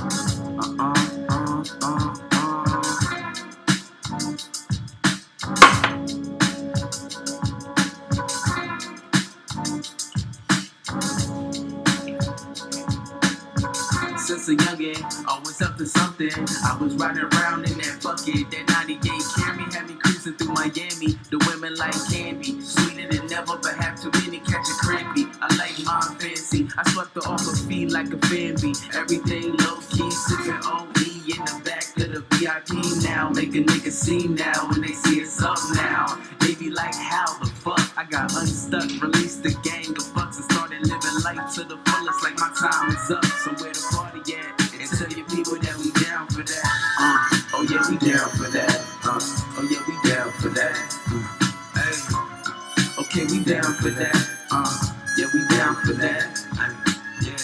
Since a youngin', always up to something. I was riding around in that bucket. That 98 Camry had me cruising through Miami. The women like candy, sweeter than never, but have too many catch a crampy. I like mine fancy. I swept her off her feet like a fanby. Everything low key, sipping OE in the back of the VIP now. Make a nigga see now when they see it's up now. They be like, how the fuck? I got unstuck, released the gang of fucks and started living life to the fullest like my time is up. So where the party at? And tell your people that we down for that. Oh yeah, we down for that. Oh yeah, we down for that. Hey, okay, we down for that. Yeah, we down for that. Yeah.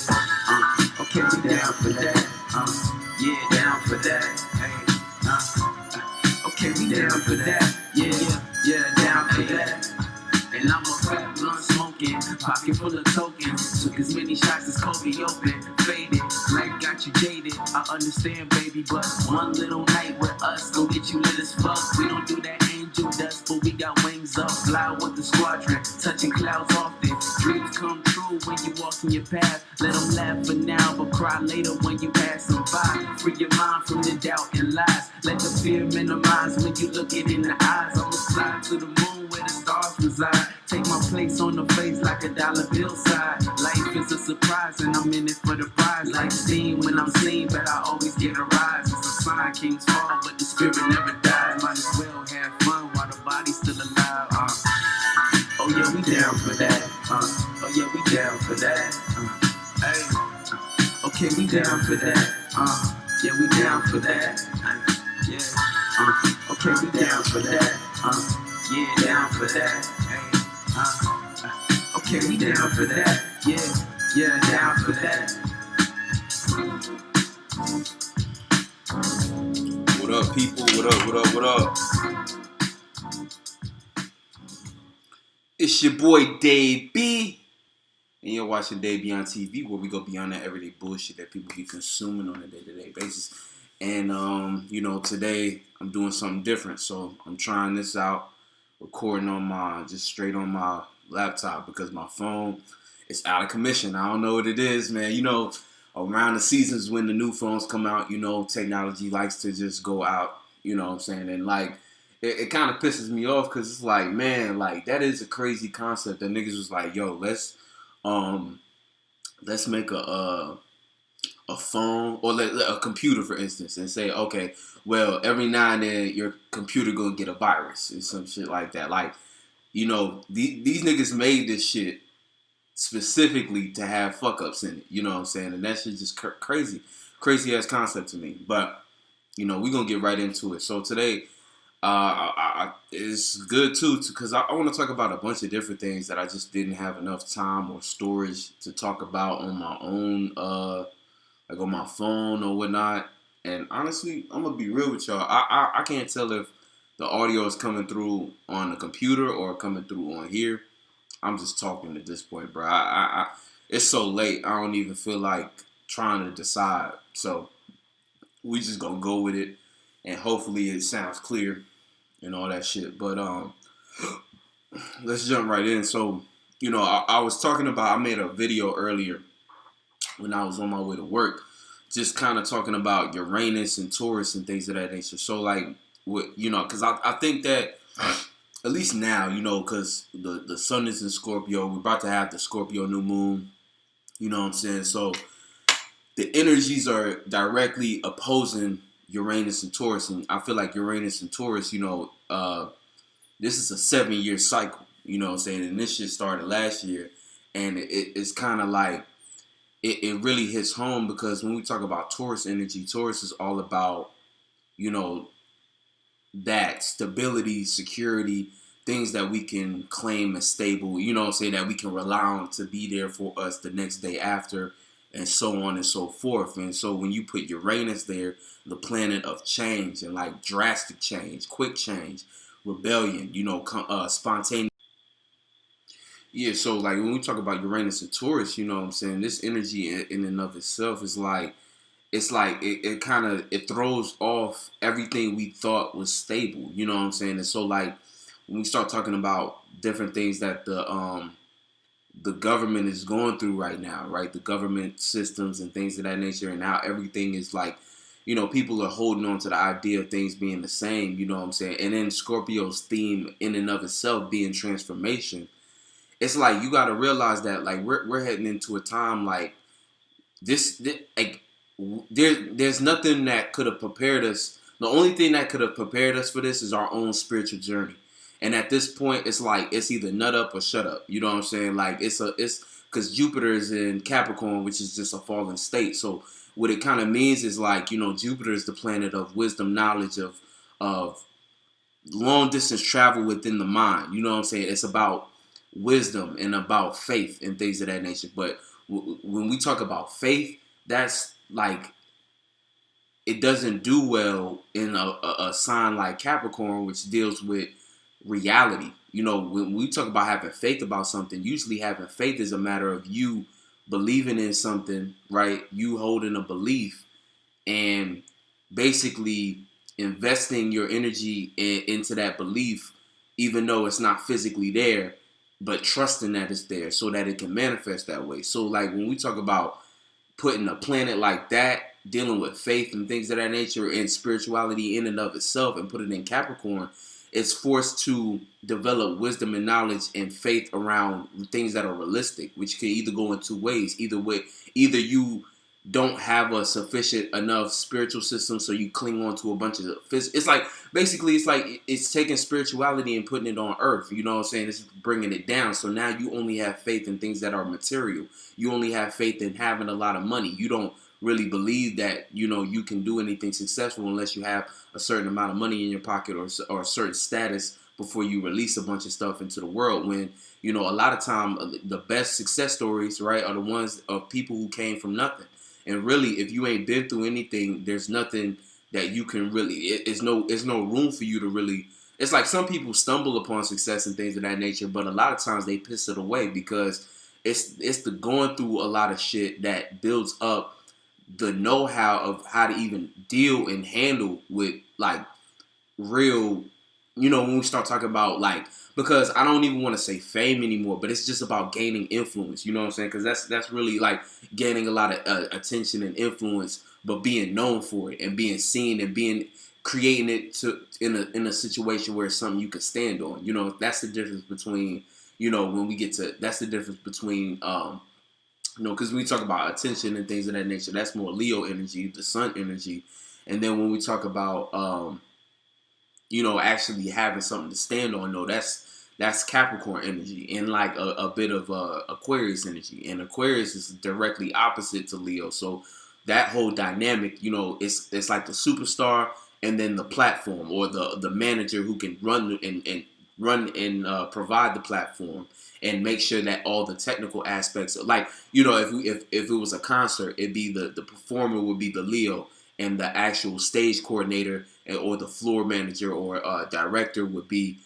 Okay, we down for that. Yeah, down for that. Hey, okay, we down for that. Yeah, down for that. And I'm a fat blunt smoking, pocket full of tokens. Took as many shots as Kobe open, faded, life got you jaded. I understand, baby, but one little night with us gon' get you lit as fuck. We don't do that angel dust, but we got wings up. Fly with the squadron, touching clouds often. Dreams come true when you walk in your path. Let them laugh for now, but cry later when you pass them by. Free your mind from the doubt and lies. Let the fear minimize when you look it in the eyes. I'ma fly to the moon where the stars reside. Take my place on the face like a dollar bill side. Life is a surprise and I'm in it for the prize. Like steam when I'm seen, but I always get a rise. It's a sign, kings fall, but the spirit never dies. Might as well have fun while the body's still alive. Oh yeah, we down for that. Oh yeah, we down for that. Hey, okay, we down for that. Yeah, we down for that. Yeah. Okay, we down for that. Yeah, down for that. Okay, we down for that. Yeah, down for that. What up, people? What up? It's your boy Dave B, and you're watching Dave B on TV, where we go beyond that everyday bullshit that people be consuming on a day-to-day basis. And today I'm doing something different, so I'm trying this out, recording on straight on my laptop because my phone is out of commission. I don't know what it is, man. Around the seasons when the new phones come out, technology likes to just go out, you know what I'm saying? And like, it kind of pisses me off because it's like, man, like that is a crazy concept that niggas was like, yo, let's make a phone or a computer, for instance, and say, okay, well, every now and then your computer gonna get a virus and some shit like that. Like, these niggas made this shit specifically to have fuck ups in it. You know what I'm saying? And that shit just crazy ass concept to me. But we gonna get right into it. So today, it's good too because I want to talk about a bunch of different things that I just didn't have enough time or storage to talk about on my own, like on my phone or whatnot. And honestly, I'm gonna be real with y'all. I can't tell if the audio is coming through on the computer or coming through on here. I'm just talking at this point, bro. It's so late. I don't even feel like trying to decide. So we just gonna go with it, and hopefully it sounds clear and all that shit. But let's jump right in. So I was talking about. I made a video earlier when I was on my way to work, just kind of talking about Uranus and Taurus and things of that nature. So like, because I think that at least now, because the sun is in Scorpio, we're about to have the Scorpio new moon. You know what I'm saying? So the energies are directly opposing Uranus and Taurus, and I feel like Uranus and Taurus, this is a 7-year cycle. You know what I'm saying? And this shit started last year, and it's kind of like it really hits home because when we talk about Taurus energy, Taurus is all about that stability, security, things that we can claim as stable, that we can rely on to be there for us the next day after, and so on and so forth. And so when you put Uranus there, the planet of change and like drastic change, quick change, rebellion, spontaneous. Yeah, so like when we talk about Uranus and Taurus, you know what I'm saying, this energy in and of itself is like, it's like it kind of it throws off everything we thought was stable. You know what I'm saying? And so like when we start talking about different things that the government is going through right now, right? The government systems and things of that nature, and how everything is like, people are holding on to the idea of things being the same, you know what I'm saying? And then Scorpio's theme in and of itself being transformation. It's like you got to realize that like we're heading into a time like this like there's nothing that could have prepared us. The only thing that could have prepared us for this is our own spiritual journey. And at this point, it's like it's either nut up or shut up. You know what I'm saying? Like it's because Jupiter is in Capricorn, which is just a fallen state. So what it kind of means is like Jupiter is the planet of wisdom, knowledge, of long distance travel within the mind. You know what I'm saying? It's about wisdom and about faith and things of that nature. But when we talk about faith, that's like it doesn't do well in a sign like Capricorn, which deals with reality. When we talk about having faith about something, usually having faith is a matter of you believing in something, right? You holding a belief and basically investing your energy into that belief, even though it's not physically there, but trusting that it's there so that it can manifest that way. So like when we talk about putting a planet like that, dealing with faith and things of that nature and spirituality in and of itself and put it in Capricorn, it's forced to develop wisdom and knowledge and faith around things that are realistic, which can either go in two ways. Either you don't have a sufficient enough spiritual system, so you cling on to a bunch of it's like basically it's taking spirituality and putting it on earth. You know what I'm saying? It's bringing it down. So now you only have faith in things that are material. You only have faith in having a lot of money. You don't really believe that you can do anything successful unless you have a certain amount of money in your pocket or a certain status before you release a bunch of stuff into the world. When a lot of time the best success stories, right, are the ones of people who came from nothing. And really, if you ain't been through anything, there's nothing that you can really. It's no room for you to really. It's like some people stumble upon success and things of that nature, but a lot of times they piss it away because it's the going through a lot of shit that builds up the know-how of how to even deal and handle with like real. When we start talking about like, because I don't even want to say fame anymore, but it's just about gaining influence. You know what I'm saying? Because that's really like gaining a lot of attention and influence, but being known for it and being seen and creating it in a situation where it's something you can stand on. That's the difference between when we get to that's the difference between because we talk about attention and things of that nature, that's more Leo energy, the sun energy, and then when we talk about actually having something to stand on, no, that's Capricorn energy and like a bit of Aquarius energy. And Aquarius is directly opposite to Leo. So that whole dynamic, it's like the superstar and then the platform or the manager who can run and provide the platform and make sure that all the technical aspects, like, if it was a concert, it'd be the performer would be the Leo, and the actual stage coordinator or the floor manager or director would be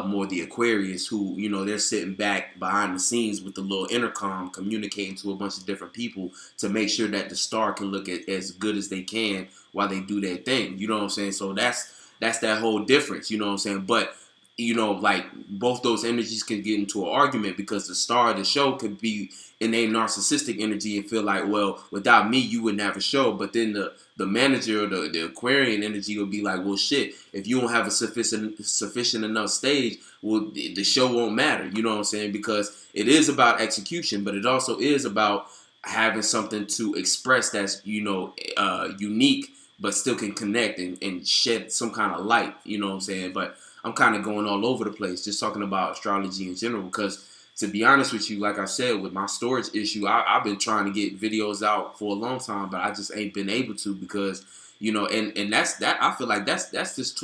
more the Aquarius, who, they're sitting back behind the scenes with the little intercom communicating to a bunch of different people to make sure that the star can look as good as they can while they do their thing. You know what I'm saying? So that's that whole difference, you know what I'm saying? But like both those energies can get into an argument because the star of the show could be in a narcissistic energy and feel like, well, without me, you wouldn't have a show. But then the manager or the Aquarian energy will be like, well, shit, if you don't have a sufficient enough stage, well, the show won't matter. You know what I'm saying? Because it is about execution, but it also is about having something to express that's, unique, but still can connect and shed some kind of light. You know what I'm saying? But I'm kind of going all over the place just talking about astrology in general because, to be honest with you, like I said, with my storage issue, I've been trying to get videos out for a long time, but I just ain't been able to because, and that's that. I feel like that's this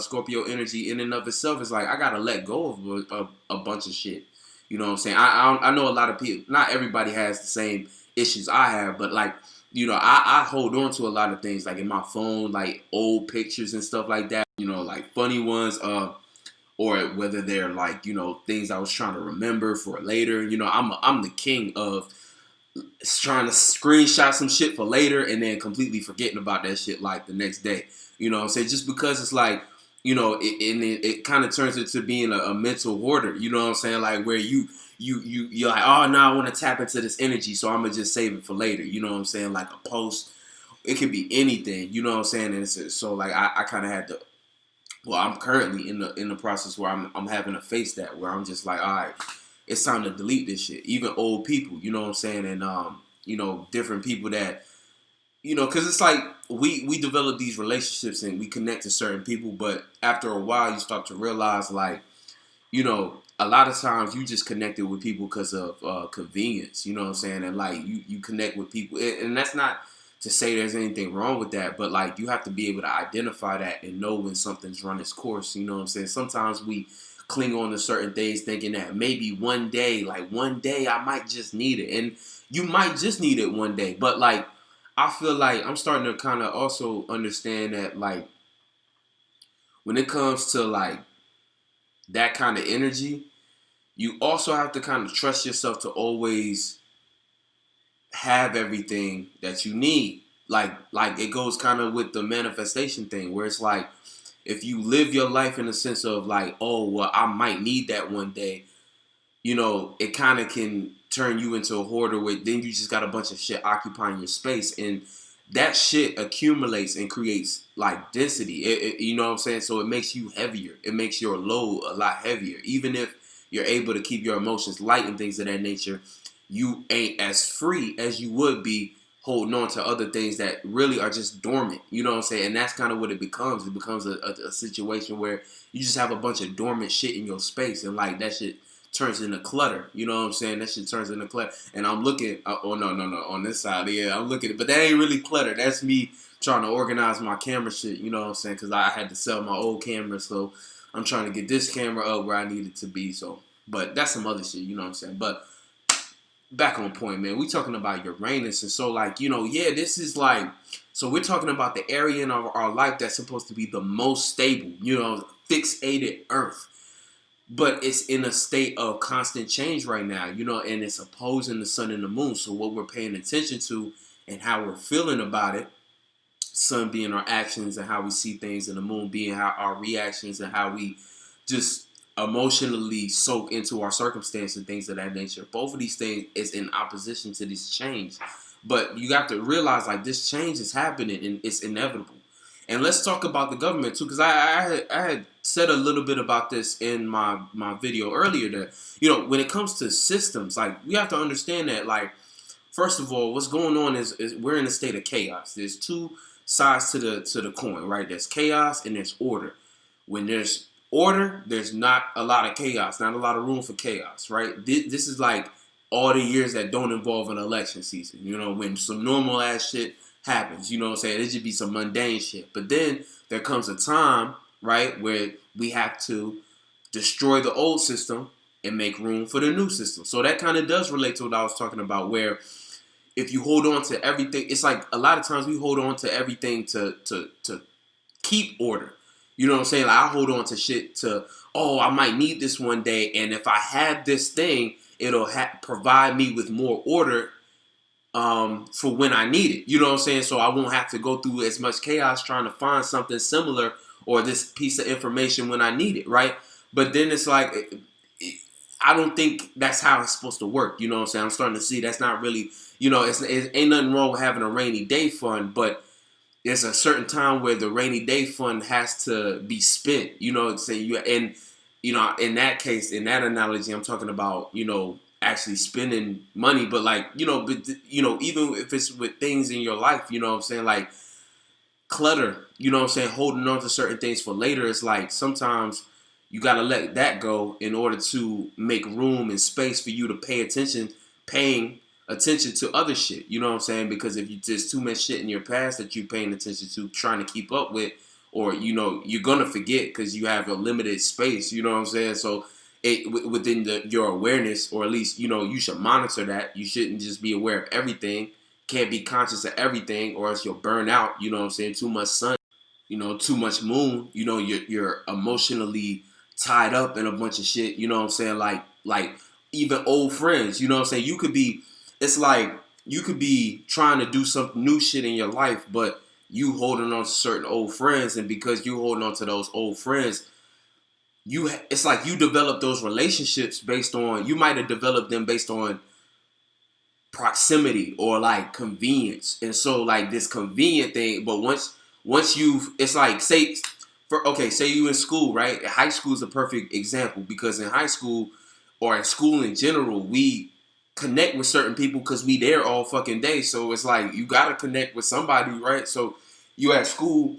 Scorpio energy in and of itself. Is like I gotta let go of a bunch of shit. You know what I'm saying? I know a lot of people. Not everybody has the same issues I have, but like, I hold on to a lot of things like in my phone, like old pictures and stuff like that. Like funny ones, or whether they're like, things I was trying to remember for later. I'm the king of trying to screenshot some shit for later and then completely forgetting about that shit like the next day. You know what I'm saying? Just because it's like, you know, it kind of turns into being a mental hoarder. You know what I'm saying? Like where you're like, oh no, I want to tap into this energy, so I'm gonna just save it for later. You know what I'm saying? Like a post, it could be anything. You know what I'm saying? And so like I kind of had to. Well, I'm currently in the process where I'm having to face that, where I'm just like, all right, it's time to delete this shit. Even old people, you know what I'm saying, and you know, different people that, you know, because it's like we develop these relationships and we connect to certain people, but after a while, you start to realize, like, you know, a lot of times you just connected with people because of convenience. You know what I'm saying, and like you connect with people, and that's not to say there's anything wrong with that, but like you have to be able to identify that and know when something's run its course. You know what I'm saying? Sometimes we cling on to certain things thinking that maybe one day, like one day I might just need it. And you might just need it one day. But like I feel like I'm starting to kind of also understand that like when it comes to like that kind of energy, you also have to kind of trust yourself to always have everything that you need. Like it goes kind of with the manifestation thing where it's like if you live your life in a sense of like, oh well, I might need that one day, you know, it kind of can turn you into a hoarder where then you just got a bunch of shit occupying your space, and that shit accumulates and creates like density. You know what I'm saying? So it makes you heavier. It makes your load a lot heavier. Even if you're able to keep your emotions light and things of that nature, you ain't as free as you would be holding on to other things that really are just dormant. You know what I'm saying? And that's kind of what it becomes. It becomes a situation where you just have a bunch of dormant shit in your space, and like that shit turns into clutter. You know what I'm saying? That shit turns into clutter. And I'm looking, oh no, on this side, yeah, I'm looking, but that ain't really clutter. That's me trying to organize my camera shit. You know what I'm saying? Because I had to sell my old camera, so I'm trying to get this camera up where I need it to be. So, but that's some other shit. You know what I'm saying? But back on point, man. We talking about Uranus, and so like, you know, yeah, this is like, so we're talking about the area in our life that's supposed to be the most stable, you know, fixated Earth, but it's in a state of constant change right now, you know, and it's opposing the sun and the moon. So what we're paying attention to and how we're feeling about it, sun being our actions and how we see things, and the moon being how our reactions and how we just emotionally soak into our circumstance and things of that nature. Both of these things is in opposition to this change. But you got to realize like this change is happening and it's inevitable. And let's talk about the government too, because I had said a little bit about this in my video earlier that, you know, when it comes to systems, like we have to understand that, like, first of all, what's going on is we're in a state of chaos. There's two sides to the coin, right? There's chaos and there's order. When there's order, there's not a lot of chaos, not a lot of room for chaos, right? This is like all the years that don't involve an election season, you know, when some normal ass shit happens, you know what I'm saying? It should be some mundane shit. But then there comes a time, right, where we have to destroy the old system and make room for the new system. So that kind of does relate to what I was talking about, where if you hold on to everything, it's like a lot of times we hold on to everything to keep order. You know what I'm saying? Like I hold on to shit to, oh, I might need this one day, and if I have this thing, it'll provide me with more order for when I need it. You know what I'm saying? So I won't have to go through as much chaos trying to find something similar or this piece of information when I need it, right? But then it's like, I don't think that's how it's supposed to work. You know what I'm saying? I'm starting to see that's not really, you know, it ain't nothing wrong with having a rainy day fund, but there's a certain time where the rainy day fund has to be spent. You know, say you and you know, in that case, in that analogy, I'm talking about, you know, actually spending money, but like, you know, but you know, even if it's with things in your life, you know what I'm saying, like clutter, you know what I'm saying, holding on to certain things for later, it's like sometimes you got to let that go in order to make room and space for you to paying attention to other shit. You know what I'm saying? Because if you there's too much shit in your past that you're paying attention to, trying to keep up with, or you know you're gonna forget because you have a limited space. You know what I'm saying? So within your awareness, or at least you know you should monitor that. You shouldn't just be aware of everything. Can't be conscious of everything, or else you'll burn out. You know what I'm saying? Too much sun, you know, too much moon. You know you're emotionally tied up in a bunch of shit. You know what I'm saying? Like even old friends. You know what I'm saying? You could be. it's like you could be trying to do some new shit in your life, but you holding on to certain old friends, and because you holding on to those old friends, it's like you develop those relationships based on, you might have developed them based on proximity or like convenience. And so like this convenient thing, but once you've, it's like, say you in school, right? High school is a perfect example, because in high school or in school in general, we connect with certain people because we there all fucking day. So it's like you gotta connect with somebody, right? So you at school,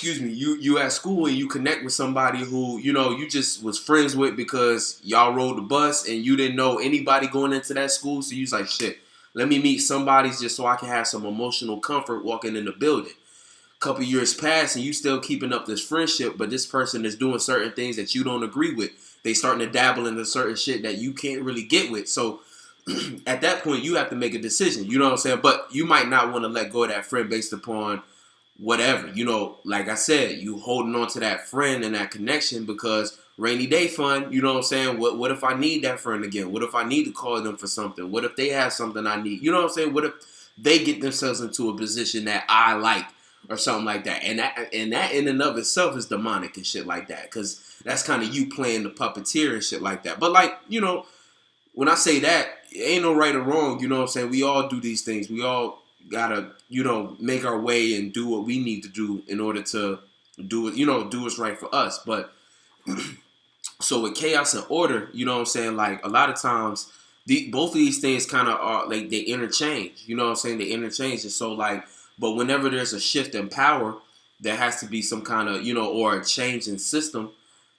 you at school and you connect with somebody who, you just was friends with because y'all rode the bus and you didn't know anybody going into that school. So you was like, shit, let me meet somebody just so I can have some emotional comfort walking in the building. Couple years pass and you still keeping up this friendship, but this person is doing certain things that you don't agree with. They starting to dabble into certain shit that you can't really get with. So at that point, you have to make a decision. You know what I'm saying? But you might not want to let go of that friend based upon whatever. Like I said, you holding on to that friend and that connection because rainy day fun. You know what I'm saying? What if I need that friend again? What if I need to call them for something? What if they have something I need? You know what I'm saying? What if they get themselves into a position that I like? Or something like that. And that in and of itself is demonic and shit like that. Because that's kind of you playing the puppeteer and shit like that. But like, when I say that, it ain't no right or wrong. You know what I'm saying? We all do these things. We all gotta, make our way and do what we need to do in order to do it, do what's right for us. But so with chaos and order, you know what I'm saying? Like a lot of times, both of these things kind of are like they interchange. You know what I'm saying? They interchange. And so like, but whenever there's a shift in power, there has to be some kind of, or a change in system,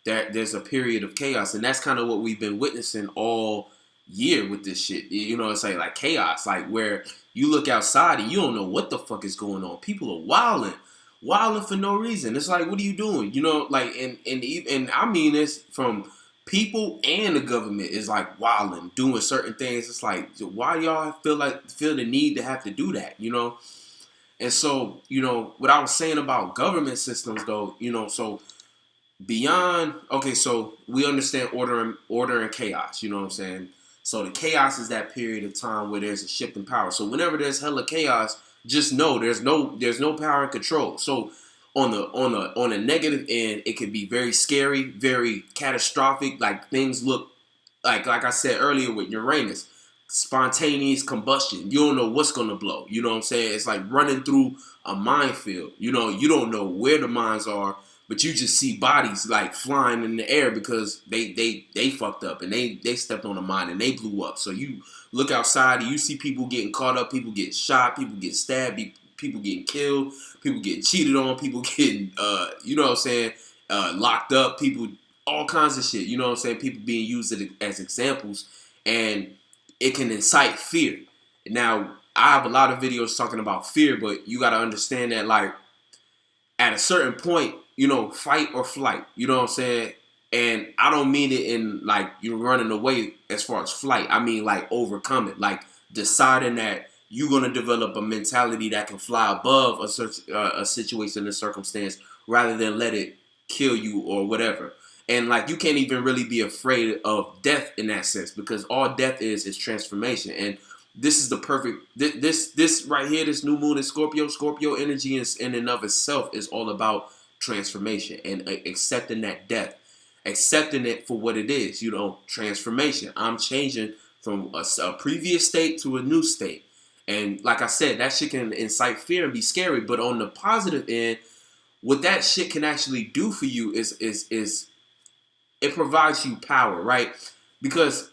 that there's a period of chaos. And that's kind of what we've been witnessing all year with this shit. It's like chaos, like where you look outside and you don't know what the fuck is going on. People are wilding for no reason. It's like, what are you doing? And I mean this from people, and the government is like wilding, doing certain things. It's like, why y'all feel the need to have to do that, And so, what I was saying about government systems, though, so beyond, okay, so we understand order and chaos, you know what I'm saying? So the chaos is that period of time where there's a shift in power. So whenever there's hella chaos, just know there's no power and control. So on a negative end, it can be very scary, very catastrophic. Like things look like I said earlier with Uranus. Spontaneous combustion. You don't know what's gonna blow. You know what I'm saying? It's like running through a minefield. You don't know where the mines are, but you just see bodies like flying in the air because they fucked up and they stepped on a mine and they blew up. So you look outside and you see people getting caught up, people get shot, people get stabbed, people getting killed, people getting cheated on, people getting locked up, people, all kinds of shit. You know what I'm saying? People being used as examples, and it can incite fear. Now, I have a lot of videos talking about fear, but you got to understand that, like, at a certain point, fight or flight. You know what I'm saying? And I don't mean it in, like, you're running away as far as flight. I mean, like, overcome it. Like, deciding that you're going to develop a mentality that can fly above a situation and circumstance rather than let it kill you or whatever. And like, you can't even really be afraid of death in that sense, because all death is transformation. And this is the perfect, this right here, this new moon in Scorpio energy in and of itself is all about transformation and accepting that death, accepting it for what it is, transformation. I'm changing from a previous state to a new state. And like I said, that shit can incite fear and be scary. But on the positive end, what that shit can actually do for you is it provides you power, right? Because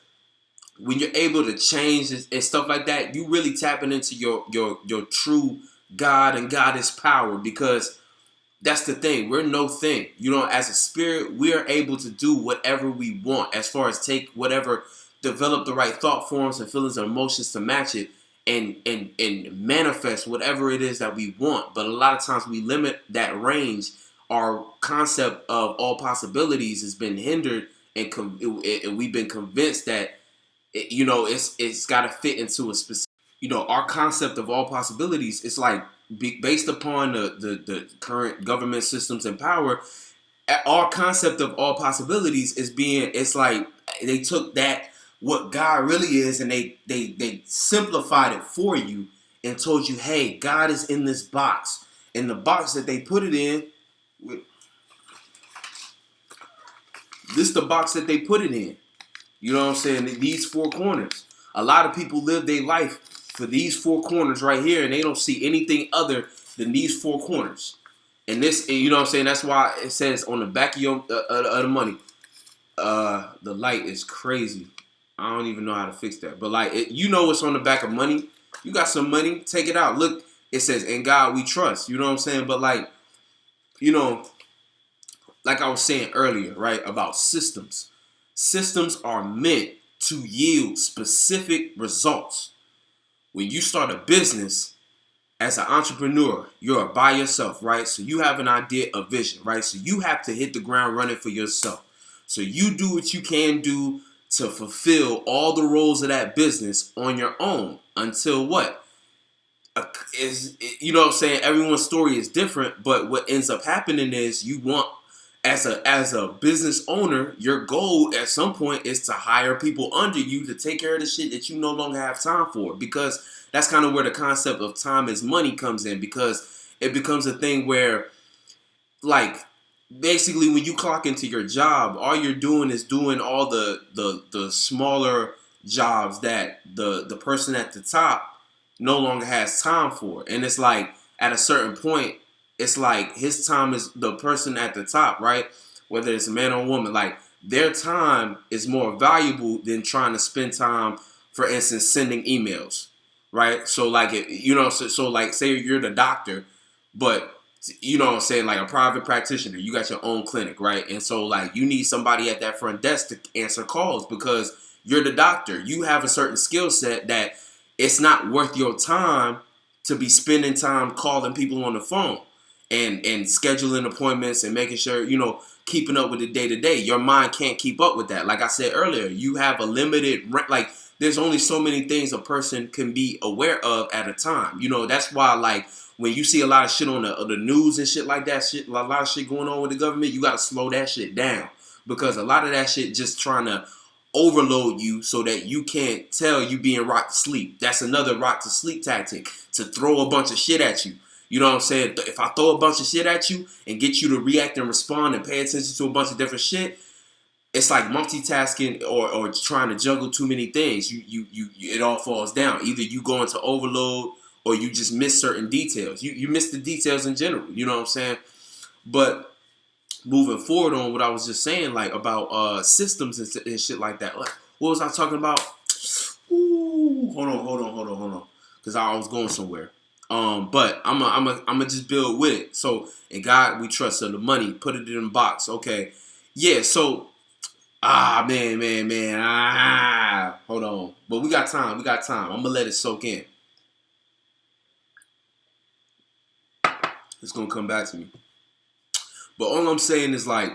when you're able to change and stuff like that, you really tapping into your true God and goddess power. Because that's the thing, we're no thing. As a spirit, we are able to do whatever we want, as far as take whatever, develop the right thought forms and feelings and emotions to match it, and manifest whatever it is that we want. But a lot of times we limit that range. Our concept of all possibilities has been hindered, and we've been convinced that it's got to fit into a specific. Our concept of all possibilities is like based upon the current government systems and power. Our concept of all possibilities it's like they took that what God really is, and they simplified it for you and told you, hey, God is in this box. And the box that they put it in, this is the box that they put it in. You know what I'm saying? These four corners. A lot of people live their life for these four corners right here, and they don't see anything other than these four corners. And this, you know what I'm saying? That's why it says on the back of your of the money. The light is crazy. I don't even know how to fix that. But like, you know what's on the back of money? You got some money, take it out. Look, it says, "In God we trust." You know what I'm saying? But like, you know, like I was saying earlier, right, about systems. Systems are meant to yield specific results. When you start a business as an entrepreneur, you're by yourself, right? So you have an idea, a vision, right? So you have to hit the ground running for yourself. So you do what you can do to fulfill all the roles of that business on your own until what? You know what I'm saying? Everyone's story is different, but what ends up happening is you want, as a business owner, your goal at some point is to hire people under you to take care of the shit that you no longer have time for, because that's kind of where the concept of time is money comes in, because it becomes a thing where, like, basically when you clock into your job, all you're doing is doing all the smaller jobs that the person at the top no longer has time for. And it's like, at a certain point, it's like his time is the person at the top, right? Whether it's a man or a woman, like, their time is more valuable than trying to spend time, for instance, sending emails, right? So like, you know, so like, say you're the doctor, but you know what I'm saying, like a private practitioner, you got your own clinic, right? And so like, you need somebody at that front desk to answer calls because you're the doctor. You have a certain skill set that it's not worth your time to be spending time calling people on the phone and scheduling appointments and making sure, you know, keeping up with the day-to-day. Your mind can't keep up with that. Like I said earlier, you have a limited, like, there's only so many things a person can be aware of at a time. You know, that's why, like, when you see a lot of shit on the news and shit like that, a lot of shit going on with the government, you got to slow that shit down, because a lot of that shit just trying to overload you so that you can't tell you being rocked to sleep. That's another rock to sleep tactic, to throw a bunch of shit at you. You know what I'm saying? If I throw a bunch of shit at you and get you to react and respond and pay attention to a bunch of different shit, it's like multitasking or trying to juggle too many things. It all falls down. Either you go into overload or you just miss certain details. You miss the details in general. You know what I'm saying? But moving forward on what I was just saying, like, about systems and shit like that. What was I talking about? Ooh, hold on. Because I was going somewhere. But I'm just build with it. So, in God we trust. So the money, put it in the box. Okay. Yeah, so, man. Hold on. But we got time. I'm going to let it soak in. It's going to come back to me. But all I'm saying is, like,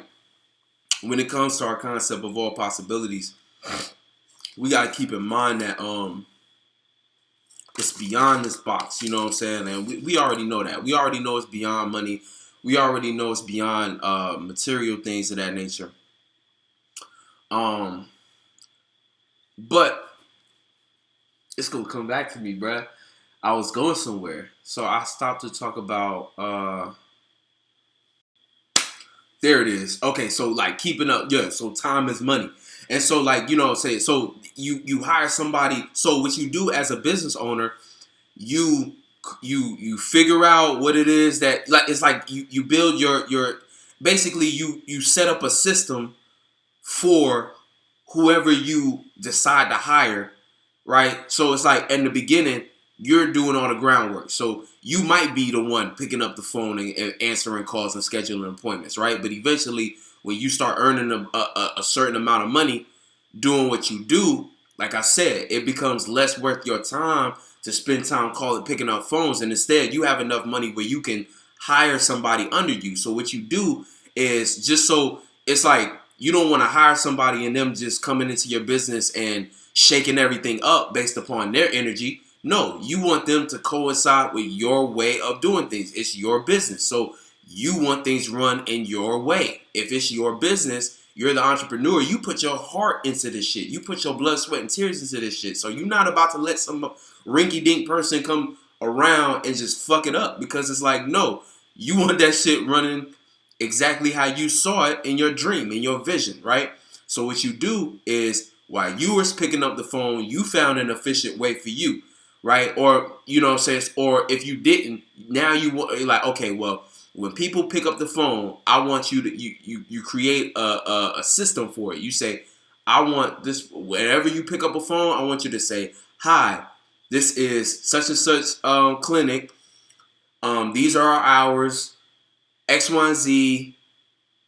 when it comes to our concept of all possibilities, we got to keep in mind that it's beyond this box, you know what I'm saying? And we already know that. We already know it's beyond money. We already know it's beyond material things of that nature. But it's going to come back to me, bruh. I was going somewhere. So I stopped to talk about... There it is. Okay, so like keeping up, yeah, so time is money. And so, like, you know, say, so you hire somebody. So what you do as a business owner, you figure out what it is that, like, it's like you build your basically you set up a system for whoever you decide to hire, right? So it's like, in the beginning, you're doing all the groundwork. So you might be the one picking up the phone and answering calls and scheduling appointments, right? But eventually, when you start earning a certain amount of money doing what you do, like I said, it becomes less worth your time to spend time picking up phones. And instead, you have enough money where you can hire somebody under you. So what you do is, just so it's like, you don't want to hire somebody and them just coming into your business and shaking everything up based upon their energy. No, you want them to coincide with your way of doing things. It's your business. So you want things run in your way. If it's your business, You're the entrepreneur. You put your heart into this shit. You put your blood, sweat, and tears into this shit. So you're not about to let some rinky-dink person come around and just fuck it up, because it's like, no, you want that shit running exactly how you saw it in your dream, in your vision, right? So what you do is, while you were picking up the phone, you found an efficient way for you, right? Or, you know what I'm saying? Or if you didn't, now you're like, okay, well, when people pick up the phone, I want you to you create a system for it. You say, I want this, whenever you pick up a phone, I want you to say, hi, this is such and such clinic. These are our hours, X, Y, and Z.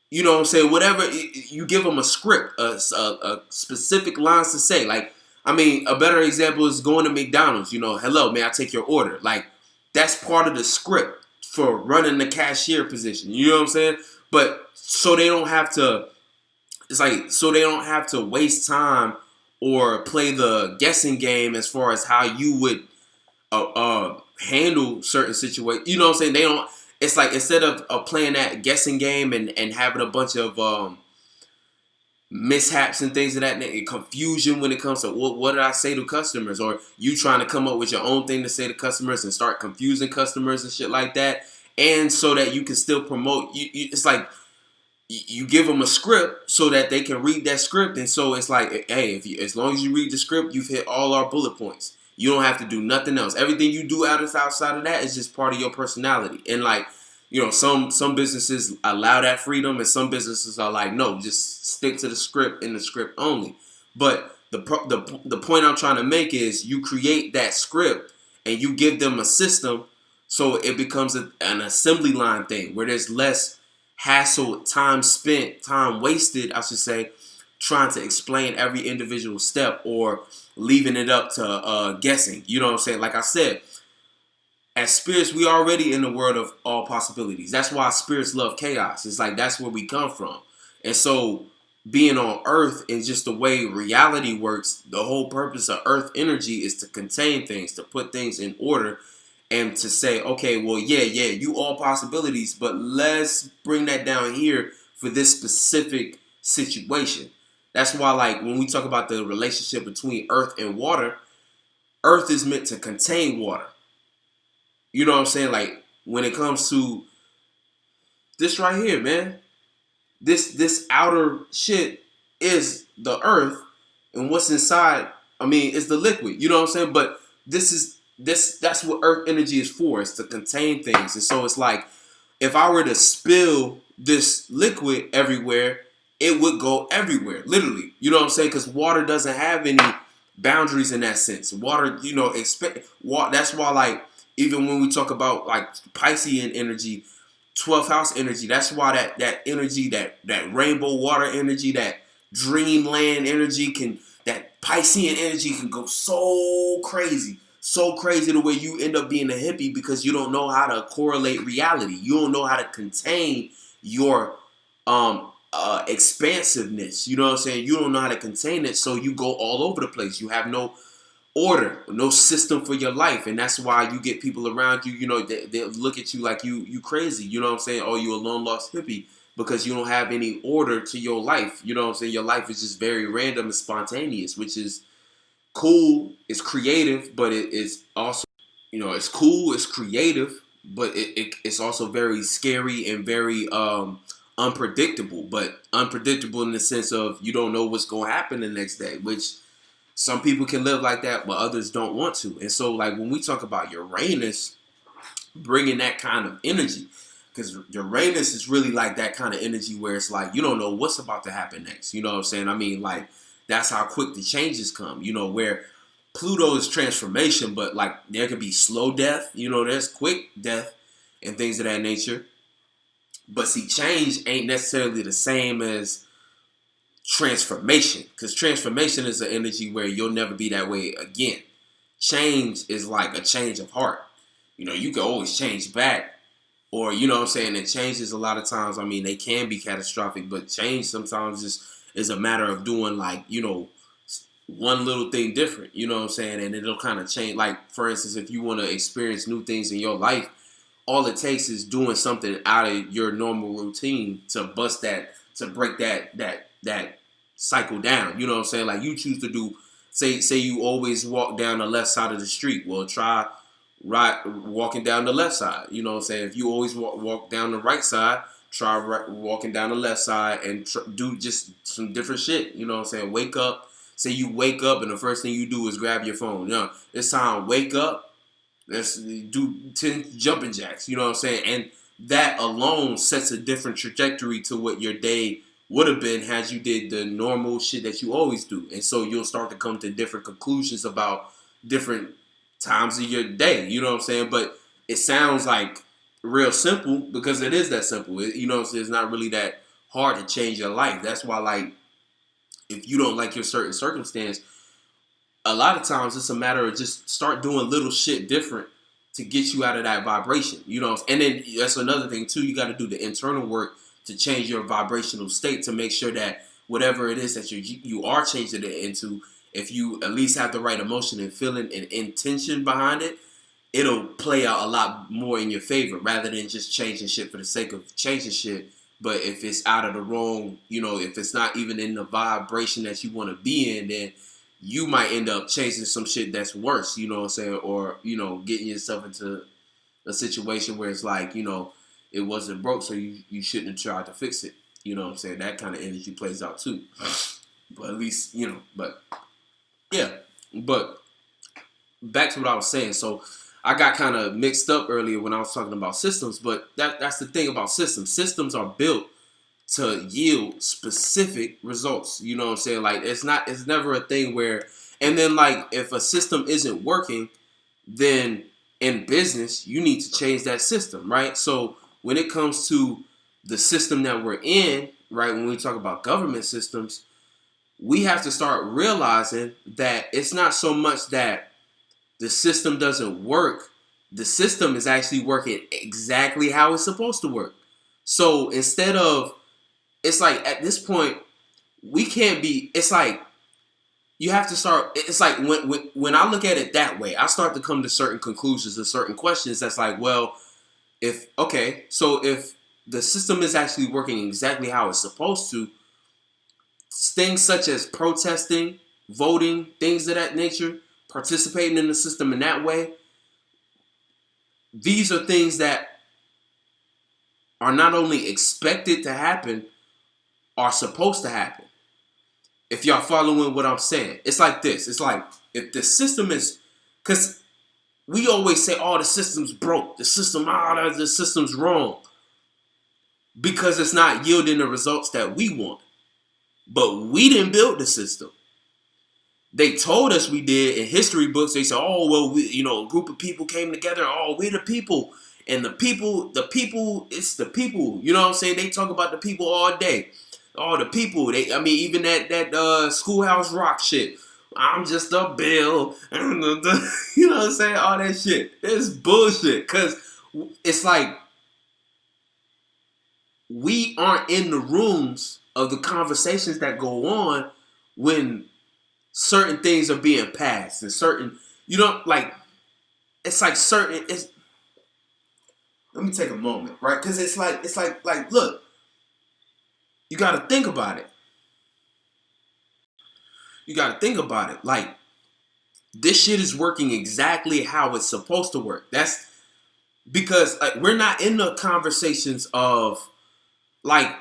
You know what I'm saying? Whatever, you give them a script, a specific lines to say. Like, I mean, a better example is going to McDonald's. You know, hello, may I take your order? Like, that's part of the script for running the cashier position. You know what I'm saying? But so they don't have to, it's like, so they don't have to waste time or play the guessing game as far as how you would handle certain situations. You know what I'm saying? They don't, it's like, instead of playing that guessing game and having a bunch of mishaps and things of that nature, confusion when it comes to what did I say to customers, or you trying to come up with your own thing to say to customers and start confusing customers and shit like that, and so that you can still promote. It's like you give them a script so that they can read that script, and so it's like, hey, as long as you read the script, you've hit all our bullet points. You don't have to do nothing else. Everything you do outside of that is just part of your personality. And like, you know, some businesses allow that freedom, and some businesses are like, no, just stick to the script and the script only. But the point I'm trying to make is, you create that script and you give them a system, so it becomes an assembly line thing where there's less hassle, time spent, time wasted, I should say, trying to explain every individual step or leaving it up to guessing. You know what I'm saying? Like I said, as spirits, we already in the world of all possibilities. That's why spirits love chaos. It's like, that's where we come from. And so being on Earth and just the way reality works, the whole purpose of Earth energy is to contain things, to put things in order, and to say, okay, well, yeah, you all possibilities, but let's bring that down here for this specific situation. That's why, like, when we talk about the relationship between Earth and water, Earth is meant to contain water. You know what I'm saying? Like, when it comes to this right here, man, this outer shit is the Earth, and what's inside, I mean, is the liquid. You know what I'm saying? But that's what Earth energy is for. It's to contain things. And so it's like, if I were to spill this liquid everywhere, it would go everywhere, literally. You know what I'm saying? Because water doesn't have any boundaries in that sense. Water, you know, that's why, like, even when we talk about like Piscean energy, 12th house energy, that's why that energy, that rainbow water energy, that dreamland energy that Piscean energy can go so crazy the way you end up being a hippie, because you don't know how to correlate reality. You don't know how to contain your expansiveness. You know what I'm saying? You don't know how to contain it, so you go all over the place. You have no order, no system for your life, and that's why you get people around you, you know, they look at you like you crazy. You know what I'm saying? Oh, you a lone lost hippie, because you don't have any order to your life. You know what I'm saying? Your life is just very random and spontaneous, which is cool. It's creative, but it is also, you know, it's cool, it's creative, but it's also very scary and very unpredictable. But unpredictable in the sense of, you don't know what's going to happen the next day, which some people can live like that, but others don't want to. And so, like, when we talk about Uranus bringing that kind of energy, because Uranus is really like that kind of energy where it's like, you don't know what's about to happen next. You know what I'm saying? I mean, like, that's how quick the changes come. You know, where Pluto is transformation, but like, there could be slow death. You know, there's quick death and things of that nature. But see, change ain't necessarily the same as transformation, because transformation is an energy where you'll never be that way again. Change is like a change of heart. You know, you can always change back, or, you know what I'm saying, and changes a lot of times, I mean, they can be catastrophic, but change sometimes just is a matter of doing, like, you know, one little thing different, you know what I'm saying, and it'll kind of change. Like, for instance, if you want to experience new things in your life, all it takes is doing something out of your normal routine to bust that, to break that that cycle down. You know what I'm saying? Like you choose to do, say you always walk down the left side of the street. Well, try walking down the left side. You know what I'm saying? If you always walk down the right side, try walking down the left side and do just some different shit. You know what I'm saying? Wake up. Say you wake up and the first thing you do is grab your phone. You know, it's time. Wake up. Let's do 10 jumping jacks. You know what I'm saying? And that alone sets a different trajectory to what your day would have been had you did the normal shit that you always do. And so you'll start to come to different conclusions about different times of your day. You know what I'm saying? But it sounds like real simple because it is that simple. You know what I'm saying? It's not really that hard to change your life. That's why, like, if you don't like your certain circumstance, a lot of times it's a matter of just start doing little shit different to get you out of that vibration. You know, and then that's another thing too. You got to do the internal work to change your vibrational state to make sure that whatever it is that you are changing it into, if you at least have the right emotion and feeling and intention behind it, it'll play out a lot more in your favor rather than just changing shit for the sake of changing shit. But if it's out of the wrong, you know, if it's not even in the vibration that you want to be in, then you might end up chasing some shit that's worse, you know what I'm saying? Or, you know, getting yourself into a situation where it's like, you know, it wasn't broke, so you shouldn't have tried to fix it. You know what I'm saying? That kind of energy plays out too. But at least, you know, but yeah. But back to what I was saying. So I got kind of mixed up earlier when I was talking about systems, but that's the thing about systems. Systems are built to yield specific results. You know what I'm saying? Like it's never a thing where, and then like if a system isn't working, then in business, you need to change that system, right? So when it comes to the system that we're in, right, when we talk about government systems, we have to start realizing that it's not so much that the system doesn't work. The system is actually working exactly how it's supposed to work. So instead of, it's like at this point, we can't be, it's like, you have to start, it's like when I look at it that way, I start to come to certain conclusions and certain questions that's like, well, if the system is actually working exactly how it's supposed to, things such as protesting, voting, things of that nature, participating in the system in that way, these are things that are not only expected to happen, are supposed to happen. If y'all following what I'm saying, it's like this. It's like if the system is, because we always say, "Oh, the system's broke. The system's wrong," because it's not yielding the results that we want. But we didn't build the system. They told us we did in history books. They said, "Oh, well, a group of people came together. Oh, we're the people." And the people, it's the people. You know what I'm saying? They talk about the people all day. Oh, the people. Even that Schoolhouse Rock shit. I'm just a bill. You know what I'm saying? All that shit. It's bullshit. Because it's like we aren't in the rooms of the conversations that go on when certain things are being passed and certain, it's like certain, let me take a moment, right? Because it's like, look, you got to think about it. You got to think about it. Like, this shit is working exactly how it's supposed to work. That's because we're not in the conversations of, like,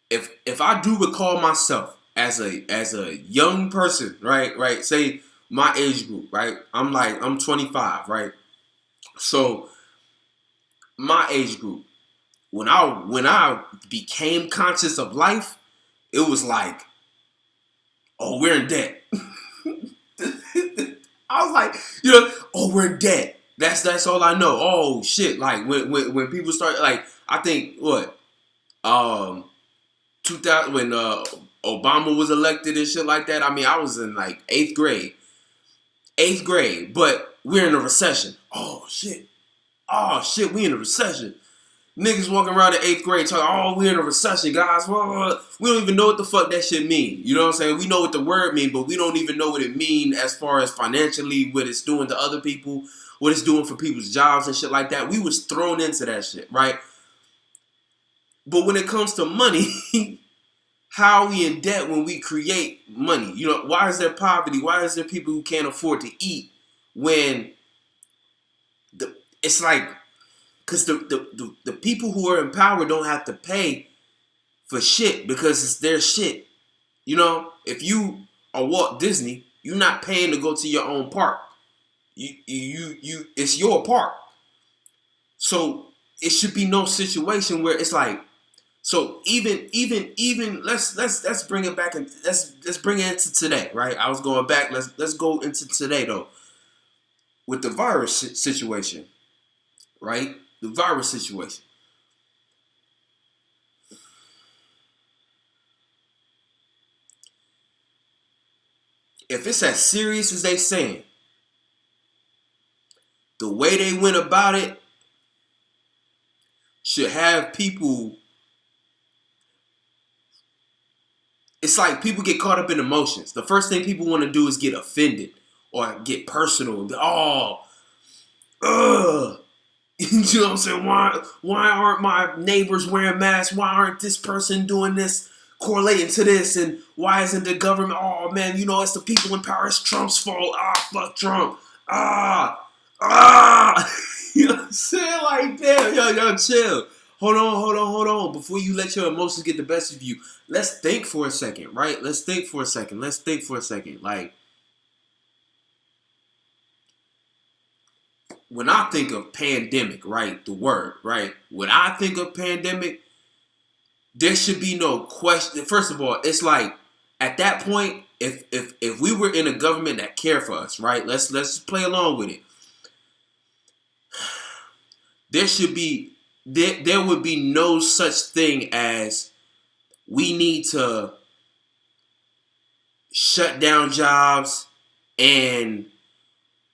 if I do recall myself as a young person, right? Say my age group, right? I'm 25, right? So my age group, when I became conscious of life, it was like, oh, we're in debt. I was like, oh, we're in debt. That's all I know. Oh shit! Like when people start, like, I think 2000 when Obama was elected and shit like that. I mean, I was in like eighth grade, but we're in a recession. Oh shit, we in a recession. Niggas walking around in eighth grade talking, oh, we're in a recession, guys. We don't even know what the fuck that shit mean. You know what I'm saying? We know what the word mean, but we don't even know what it mean as far as financially, what it's doing to other people, what it's doing for people's jobs and shit like that. We was thrown into that shit, right? But when it comes to money, How are we in debt when we create money? You know, why is there poverty? Why is there people who can't afford to eat when it's like, because the people who are in power don't have to pay for shit because it's their shit. You know, if you are Walt Disney, you're not paying to go to your own park. It's your park. So it should be no situation where it's like, so even let's bring it back and let's bring it into today, right? I was going back. Let's go into today though, with the virus situation, right? The virus situation. If it's as serious as they saying, the way they went about it should have people. It's like people get caught up in emotions. The first thing people want to do is get offended or get personal. Oh, ugh. You know what I'm saying? Why aren't my neighbors wearing masks? Why aren't this person doing this, correlating to this? And why isn't the government? Oh man, you know it's the people in power. It's Trump's fault. Ah, fuck Trump. Ah. You know what I'm saying? Like, damn, yo, chill. Hold on. Before you let your emotions get the best of you, let's think for a second, right? Let's think for a second. Like, when I think of pandemic, right? The word, right? When I think of pandemic, there should be no question. First of all, it's like at that point, if we were in a government that cared for us, right? Let's play along with it. There would be no such thing as we need to shut down jobs and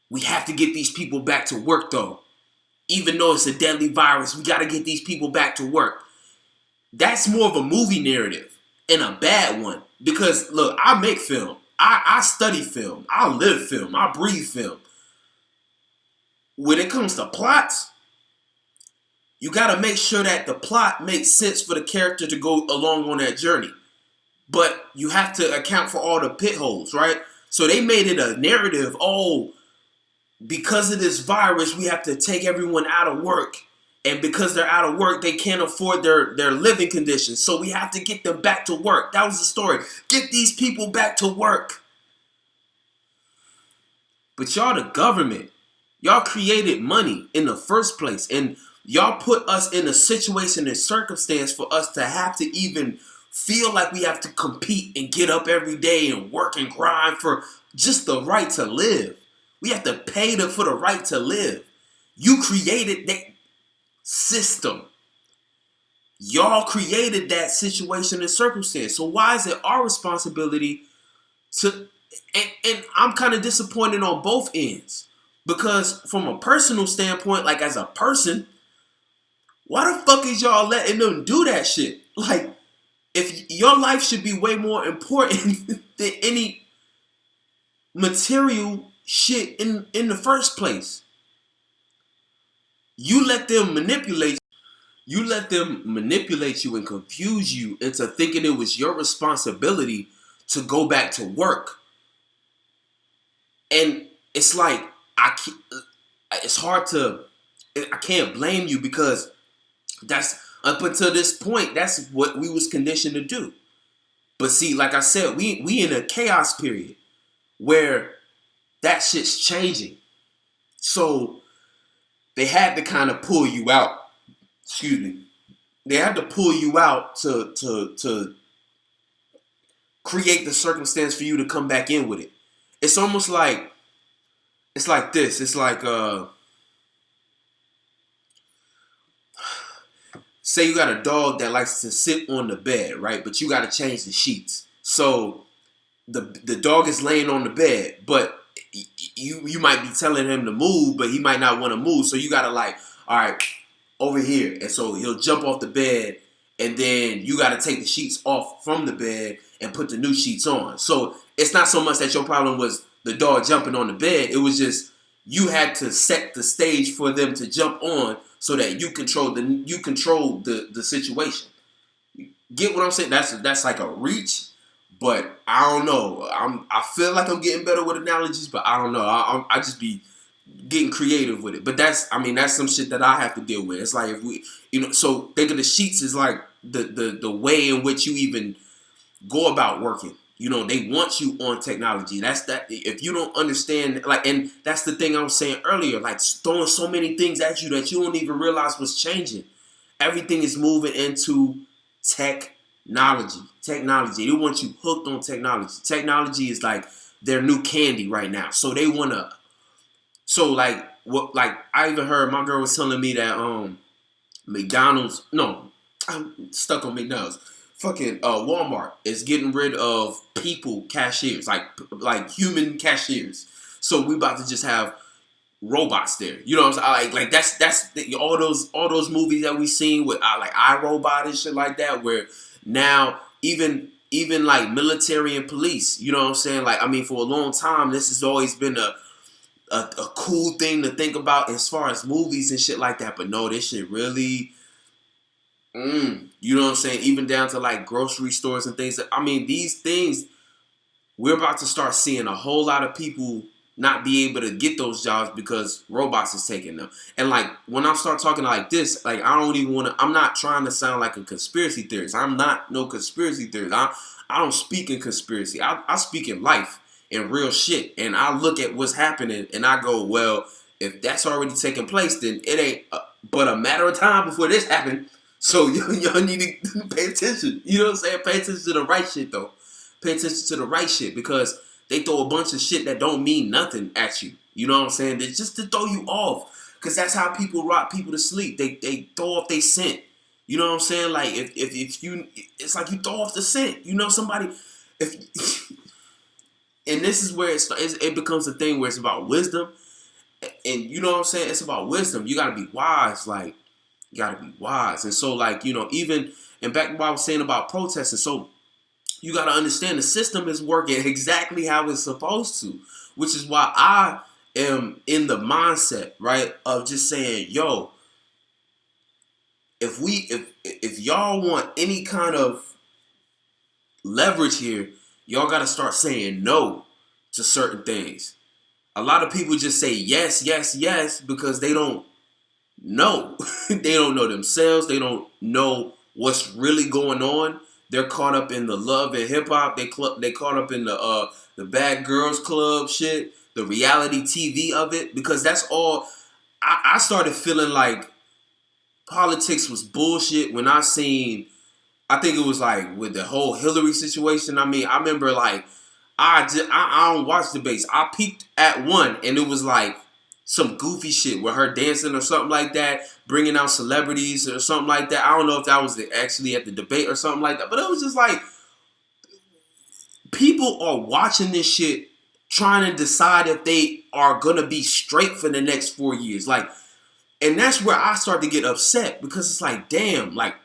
we have to get these people back to work though. Even though it's a deadly virus, we got to get these people back to work. That's more of a movie narrative and a bad one. Because look, I make film. I study film. I live film. I breathe film. When it comes to plots, you got to make sure that the plot makes sense for the character to go along on that journey. But you have to account for all the pit holes, right? So they made it a narrative. Oh, because of this virus, we have to take everyone out of work. And because they're out of work, they can't afford their living conditions. So we have to get them back to work. That was the story. Get these people back to work. But y'all the government. Y'all created money in the first place. And y'all put us in a situation and circumstance for us to have to even feel like we have to compete and get up every day and work and grind for just the right to live. We have to pay for the right to live. You created that system. Y'all created that situation and circumstance. So why is it our responsibility to... And I'm kind of disappointed on both ends. Because from a personal standpoint, like as a person, why the fuck is y'all letting them do that shit? Like, if your life should be way more important than any material shit in the first place. You let them manipulate you and confuse you into thinking it was your responsibility to go back to work. And it's like, it's hard to, I can't blame you because that's, up until this point, that's what we was conditioned to do. But see, like I said, we in a chaos period where that shit's changing. So they had to kind of pull you out. Excuse me. They had to pull you out to create the circumstance for you to come back in with it. It's almost like, it's like this. It's like, say you got a dog that likes to sit on the bed, right? But you got to change the sheets. So the dog is laying on the bed, but you might be telling him to move, but he might not want to move. So you got to like, all right, over here. And so he'll jump off the bed, and then you got to take the sheets off from the bed and put the new sheets on. So it's not so much that your problem was the dog jumping on the bed. It was just you had to set the stage for them to jump on so that you control the situation. Get what I'm saying? That's like a reach, but I don't know. I feel like I'm getting better with analogies, but I don't know. I just be getting creative with it. But that's some shit that I have to deal with. It's like if we, so think of the sheets as like the way in which you even go about working. They want you on technology. That's that. If you don't understand, like, and that's the thing I was saying earlier, like throwing so many things at you that you don't even realize what's changing. Everything is moving into technology. Technology. They want you hooked on technology. Technology is like their new candy right now. So they wanna. So like what? Like I even heard my girl was telling me that McDonald's. No, I'm stuck on McDonald's. Fucking Walmart is getting rid of people cashiers, like human cashiers. So we about to just have robots there. You know what I'm saying? Like that's all those movies that we seen with like iRobot and shit like that, where now even like military and police. You know what I'm saying? Like I mean, for a long time, this has always been a cool thing to think about as far as movies and shit like that. But no, this shit really. You know what I'm saying? Even down to like grocery stores and things. I mean, these things, we're about to start seeing a whole lot of people not be able to get those jobs because robots is taking them. And like when I start talking like this, like I don't even want to. I'm not trying to sound like a conspiracy theorist. I'm not no conspiracy theorist. I don't speak in conspiracy. I speak in life and real shit. And I look at what's happening and I go, well, if that's already taking place, then it ain't but a matter of time before this happened. So y'all need to pay attention. You know what I'm saying? Pay attention to the right shit though. Pay attention to the right shit because they throw a bunch of shit that don't mean nothing at you. You know what I'm saying? It's just to throw you off. Because that's how people rock people to sleep. They throw off their scent. You know what I'm saying? Like if you, it's like you throw off the scent. You know somebody, if and this is where it becomes a thing where it's about wisdom. And you know what I'm saying? It's about wisdom. You got to be wise. Like, you got to be wise. And so, like, even, and back to what I was saying about protesting, so you got to understand the system is working exactly how it's supposed to, which is why I am in the mindset, right, of just saying, yo, if y'all want any kind of leverage here, y'all got to start saying no to certain things. A lot of people just say yes, yes, yes because they don't know. They don't know themselves. They don't know what's really going on. They're caught up in the love and hip hop. They caught up in the Bad Girls Club shit, the reality TV of it, because that's all. I started feeling like politics was bullshit when I seen. I think it was like with the whole Hillary situation. I mean, I remember like I don't watch debates. I peeked at one and it was like some goofy shit with her dancing or something like that, bringing out celebrities or something like that. I don't know if that was actually at the debate or something like that, but it was just like people are watching this shit trying to decide if they are gonna be straight for the next 4 years. Like, and that's where I start to get upset because it's like, damn, like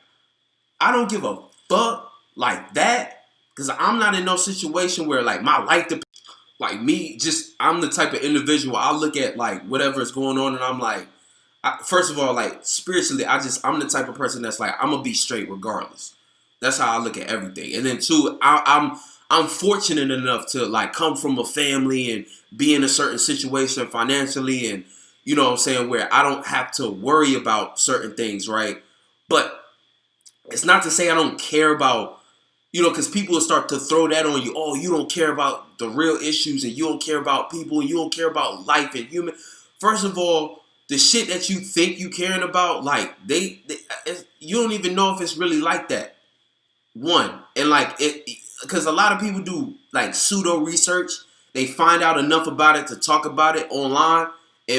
I don't give a fuck like that. Because I'm not in no situation where, like, my life depends. Like, me, just, I'm the type of individual, I look at, like, whatever is going on, and I'm like, first of all, like, spiritually, I'm the type of person that's like, I'm going to be straight regardless. That's how I look at everything. And then, two, I'm fortunate enough to, like, come from a family and be in a certain situation financially and, you know what I'm saying, where I don't have to worry about certain things, right? But it's not to say I don't care about, because people will start to throw that on you. Oh, you don't care about the real issues and you don't care about people and you don't care about life and human. First of all, the shit that you think you caring about, like, you don't even know if it's really like that. One. And, like, because a lot of people do, like, pseudo research. They find out enough about it to talk about it online,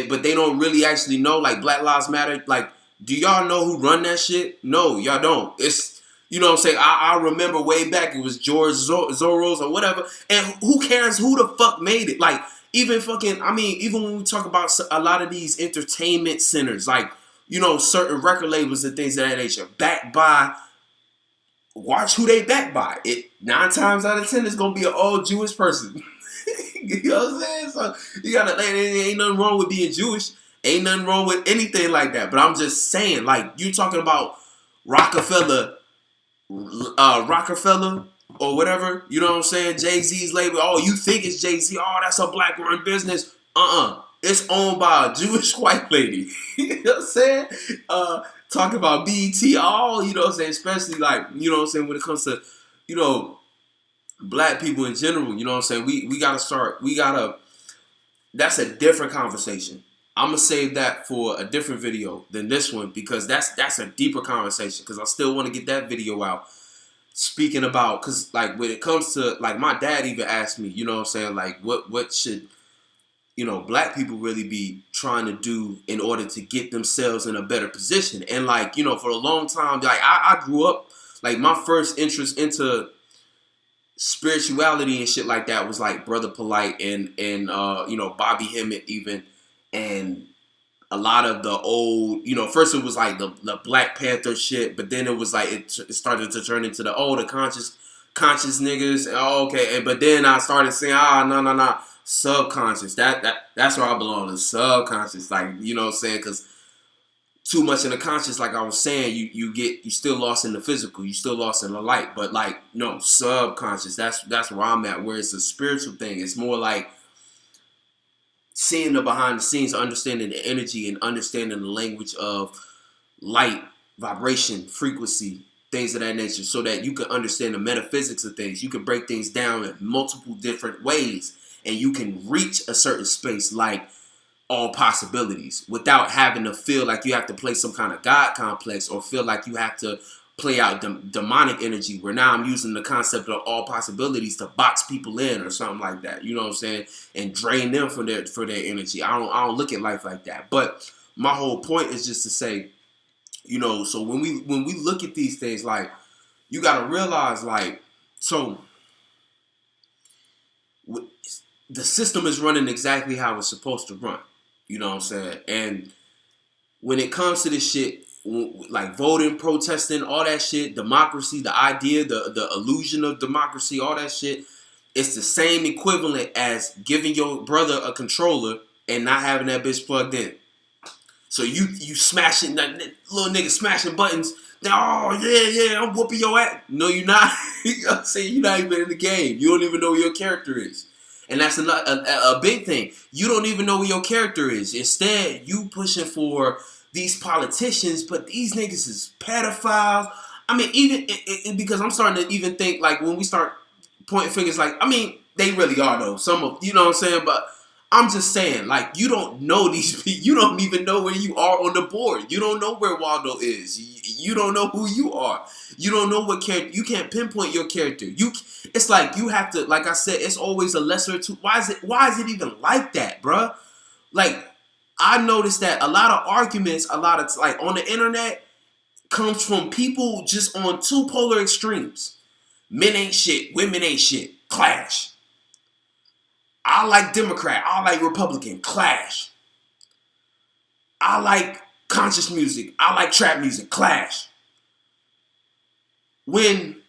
but they don't really actually know, like, Black Lives Matter. Like, do y'all know who run that shit? No, y'all don't. You know what I'm saying? I remember way back, it was George Soros or whatever. And who cares who the fuck made it? Like, even when we talk about a lot of these entertainment centers, like, certain record labels and things of that nature, backed by, watch who they backed by. 9 times out of 10, it's going to be an all Jewish person. You know what I'm saying? So, you got to, ain't nothing wrong with being Jewish. Ain't nothing wrong with anything like that. But I'm just saying, like, you talking about Rockefeller Rockefeller or whatever, you know what I'm saying? Jay-Z's label. Oh, you think it's Jay-Z? Oh, that's a black-run business. It's owned by a Jewish white lady. You know what I'm saying? Talking about BET, all, you know what I'm saying? Especially like, you know what I'm saying, when it comes to, you know, black people in general, you know what I'm saying? We gotta, that's a different conversation. I'm gonna save that for a different video than this one because that's a deeper conversation because I still want to get that video out. Speaking about, because like when it comes to, like, my dad even asked me, you know what I'm saying, like what should, you know, black people really be trying to do in order to get themselves in a better position. And like, you know, for a long time, like I grew up, like my first interest into spirituality and shit like that was like Brother Polite and you know, Bobby Hemmett even, and a lot of the old, you know, first it was like the Black Panther shit, but then it was like it started to turn into the conscious niggas. Oh, okay, but then I started saying, no, subconscious. That's where I belong, to subconscious. Like, you know what I'm saying? Because too much in the conscious, like I was saying, you still lost in the physical, you still lost in the light. But like, no, subconscious. That's where I'm at. Where it's a spiritual thing. It's more like seeing the behind the scenes, understanding the energy and understanding the language of light, vibration, frequency, things of that nature, so that you can understand the metaphysics of things. You can break things down in multiple different ways, and you can reach a certain space like all possibilities without having to feel like you have to play some kind of God complex or feel like you have to play out demonic energy, where now I'm using the concept of all possibilities to box people in or something like that, you know what I'm saying, and drain them for their energy. I don't look at life like that. But my whole point is just to say, you know, so when we look at these things, like, you got to realize, like, so the system is running exactly how it's supposed to run, you know what I'm saying. And when it comes to this shit, like voting, protesting, all that shit, democracy, the idea, the illusion of democracy, all that shit, it's the same equivalent as giving your brother a controller and not having that bitch plugged in. So you smashing, that little nigga smashing buttons. Oh yeah, I'm whooping your ass. No, you're not. You know what I'm saying? You're not even in the game. You don't even know who your character is. And that's a big thing. You don't even know who your character is. Instead, you pushing for these politicians, but these niggas is pedophiles. I mean, even because I'm starting to even think, like, when we start pointing fingers, like, I mean, they really are though. Some of, you know what I'm saying, but I'm just saying, like, you don't know these people. You don't even know where you are on the board. You don't know where Waldo is. You don't know who you are. You don't know what character. You can't pinpoint your character. It's like you have to, like I said, it's always a lesser to. Why is it even like that, bruh? Like, I noticed that a lot of arguments, a lot of, like, on the internet, comes from people just on two polar extremes. Men ain't shit. Women ain't shit. Clash. I like Democrat. I like Republican. Clash. I like conscious music. I like trap music. Clash. When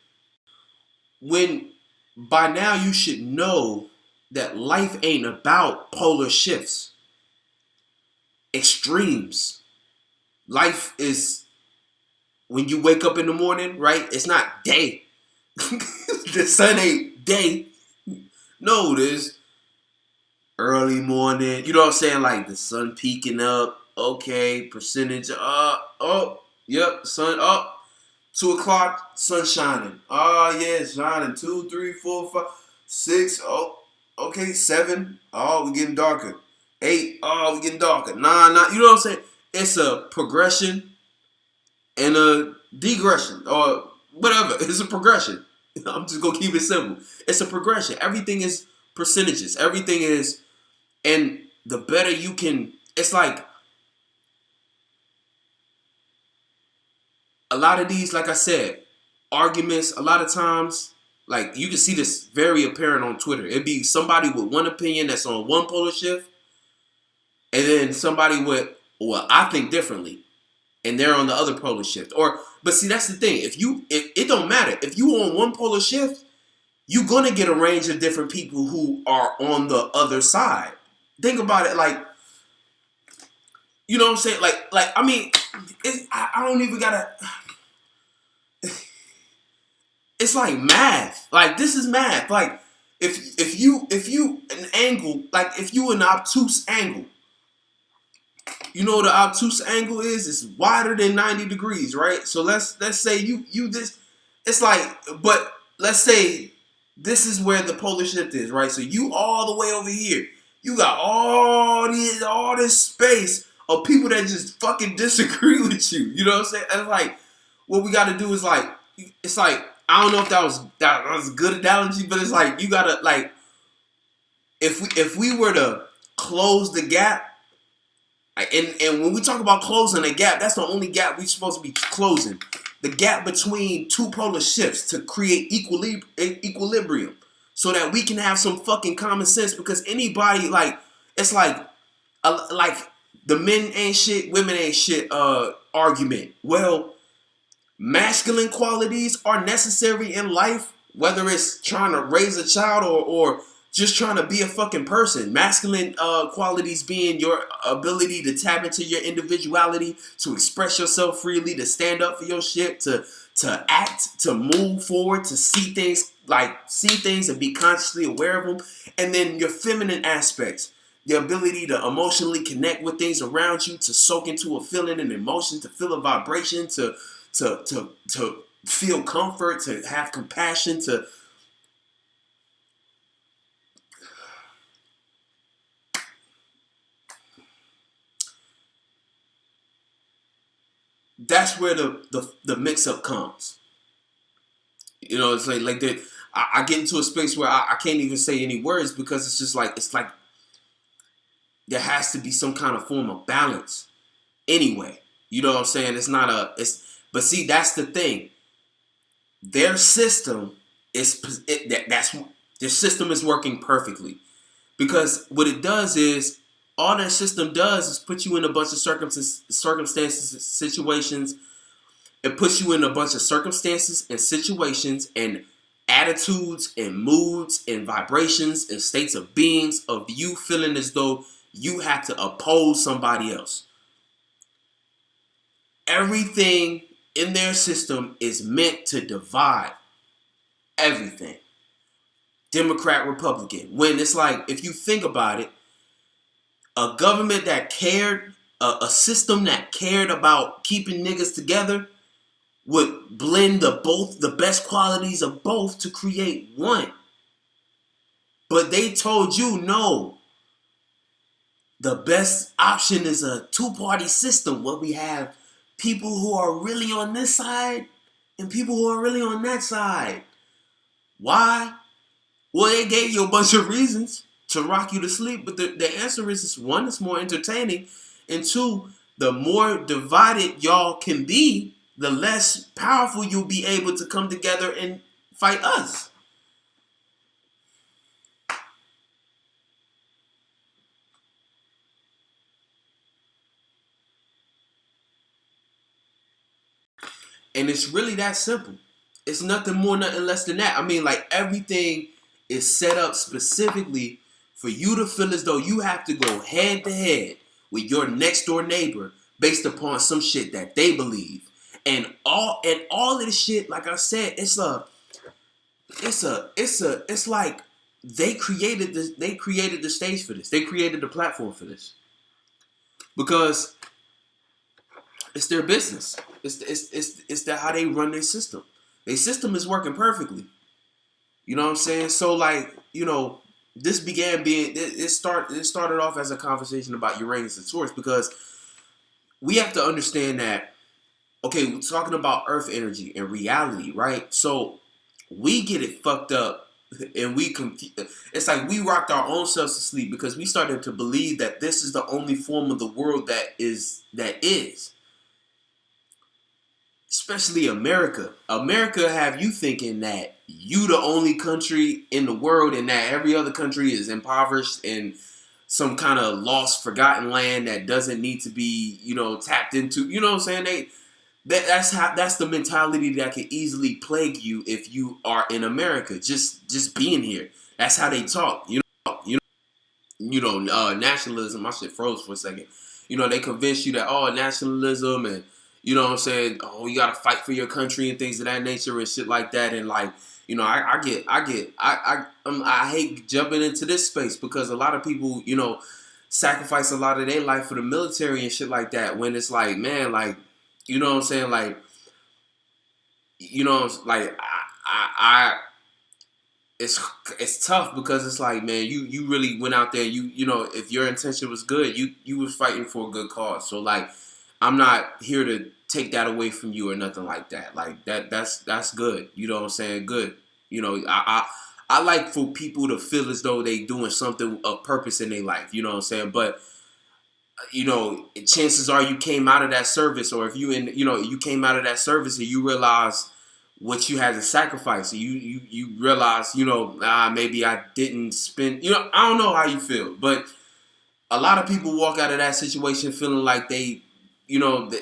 by now you should know that life ain't about polar shifts, extremes. Life is when you wake up in the morning, right? It's not day. The sun ain't day. No, there's early morning. You know what I'm saying? Like the sun peeking up. Okay, percentage yep, sun up. 2 o'clock, sun shining. Oh yeah, shining. 2, 3, 4, 5, 6. Oh, okay, 7. Oh, we're getting darker. 8. Oh, we're getting darker. 9. You know what I'm saying? It's a progression and a degression or whatever. It's a progression. I'm just gonna keep it simple. It's a progression. Everything is percentages. Everything is, and the better you can. It's like a lot of these, like I said, arguments, a lot of times, like, you can see this very apparent on Twitter. It'd be somebody with one opinion that's on one polar shift, and then somebody with, well, I think differently, and they're on the other polar shift. But see, that's the thing. If it don't matter. If you on one polar shift, you're gonna get a range of different people who are on the other side. Think about it, like, you know what I'm saying? Like I mean, I don't even gotta. It's like math. Like, this is math. Like, if you an angle, like if you an obtuse angle, you know what the obtuse angle is? It's wider than 90 degrees, right? So let's say you this, it's like, but let's say this is where the polar shift is, right? So you all the way over here. You got all this space of people that just fucking disagree with you. You know what I'm saying? And like, what we got to do is like, it's like, I don't know if that was a good analogy, but it's like you gotta like, if we were to close the gap, and when we talk about closing a gap, that's the only gap we're supposed to be closing. The gap between two polar shifts to create equilibrium, so that we can have some fucking common sense. Because anybody, like, it's like the men ain't shit, women ain't shit argument. Well, masculine qualities are necessary in life, whether it's trying to raise a child or just trying to be a fucking person. Masculine qualities being your ability to tap into your individuality, to express yourself freely, to stand up for your shit, to act, to move forward, to see things and be consciously aware of them. And then your feminine aspects, the ability to emotionally connect with things around you, to soak into a feeling and emotion, to feel a vibration, to feel comfort, to have compassion, to that's where the mix up comes. You know, it's like that. I get into a space where I can't even say any words, because it's like there has to be some kind of form of balance anyway. You know what I'm saying? But see, that's the thing. Their system their system is working perfectly, because what it does is, all their system does is put you in a bunch of circumstances, situations. It puts you in a bunch of circumstances and situations and attitudes and moods and vibrations and states of beings of you feeling as though you have to oppose somebody else. Everything in their system is meant to divide everything. Democrat, Republican. When it's like, if you think about it, a government that cared, a system that cared about keeping niggas together, would blend the best qualities of both to create one. But they told you, no, the best option is a two-party system where we have people who are really on this side and people who are really on that side. Why? Well, they gave you a bunch of reasons to rock you to sleep, but the answer is, one, it's more entertaining, and two, the more divided y'all can be, the less powerful you'll be able to come together and fight us. And it's really that simple. It's nothing more, nothing less than that. I mean, like, everything is set up specifically for you to feel as though you have to go head to head with your next door neighbor based upon some shit that they believe. And all of this shit, like I said, it's like they created the stage for this. They created the platform for this. Because it's their business. It's how they run their system. Their system is working perfectly. You know what I'm saying? So, like, you know, this began being it started off as a conversation about Uranus and Taurus, because we have to understand that, okay, we're talking about earth energy and reality, right? So we get it fucked up, and it's like we rocked our own selves to sleep, because we started to believe that this is the only form of the world that is. Especially America. America have you thinking that you the only country in the world, and that every other country is impoverished and some kind of lost, forgotten land that doesn't need to be, you know, tapped into. You know what I'm saying? That's the mentality that can easily plague you if you are in America. Just being here. That's how they talk. Nationalism. My shit froze for a second. You know, they convince you that, nationalism and you know what I'm saying? Oh, you gotta fight for your country and things of that nature and shit like that. And like, you know, I hate jumping into this space because a lot of people, you know, sacrifice a lot of their life for the military and shit like that. When it's like, man, like, you know what I'm saying? Like, you know, like I it's tough because it's like, man, you really went out there. You know, if your intention was good, you was fighting for a good cause. So like, I'm not here to take that away from you or nothing like that. Like that's good. You know what I'm saying? Good. You know, I like for people to feel as though they doing something of purpose in their life. You know what I'm saying? But you know, chances are you came out of that service, or if you came out of that service and you realize what you had to sacrifice. You realize, you know, maybe I didn't spend, you know, I don't know how you feel, but a lot of people walk out of that situation feeling like they, you know, they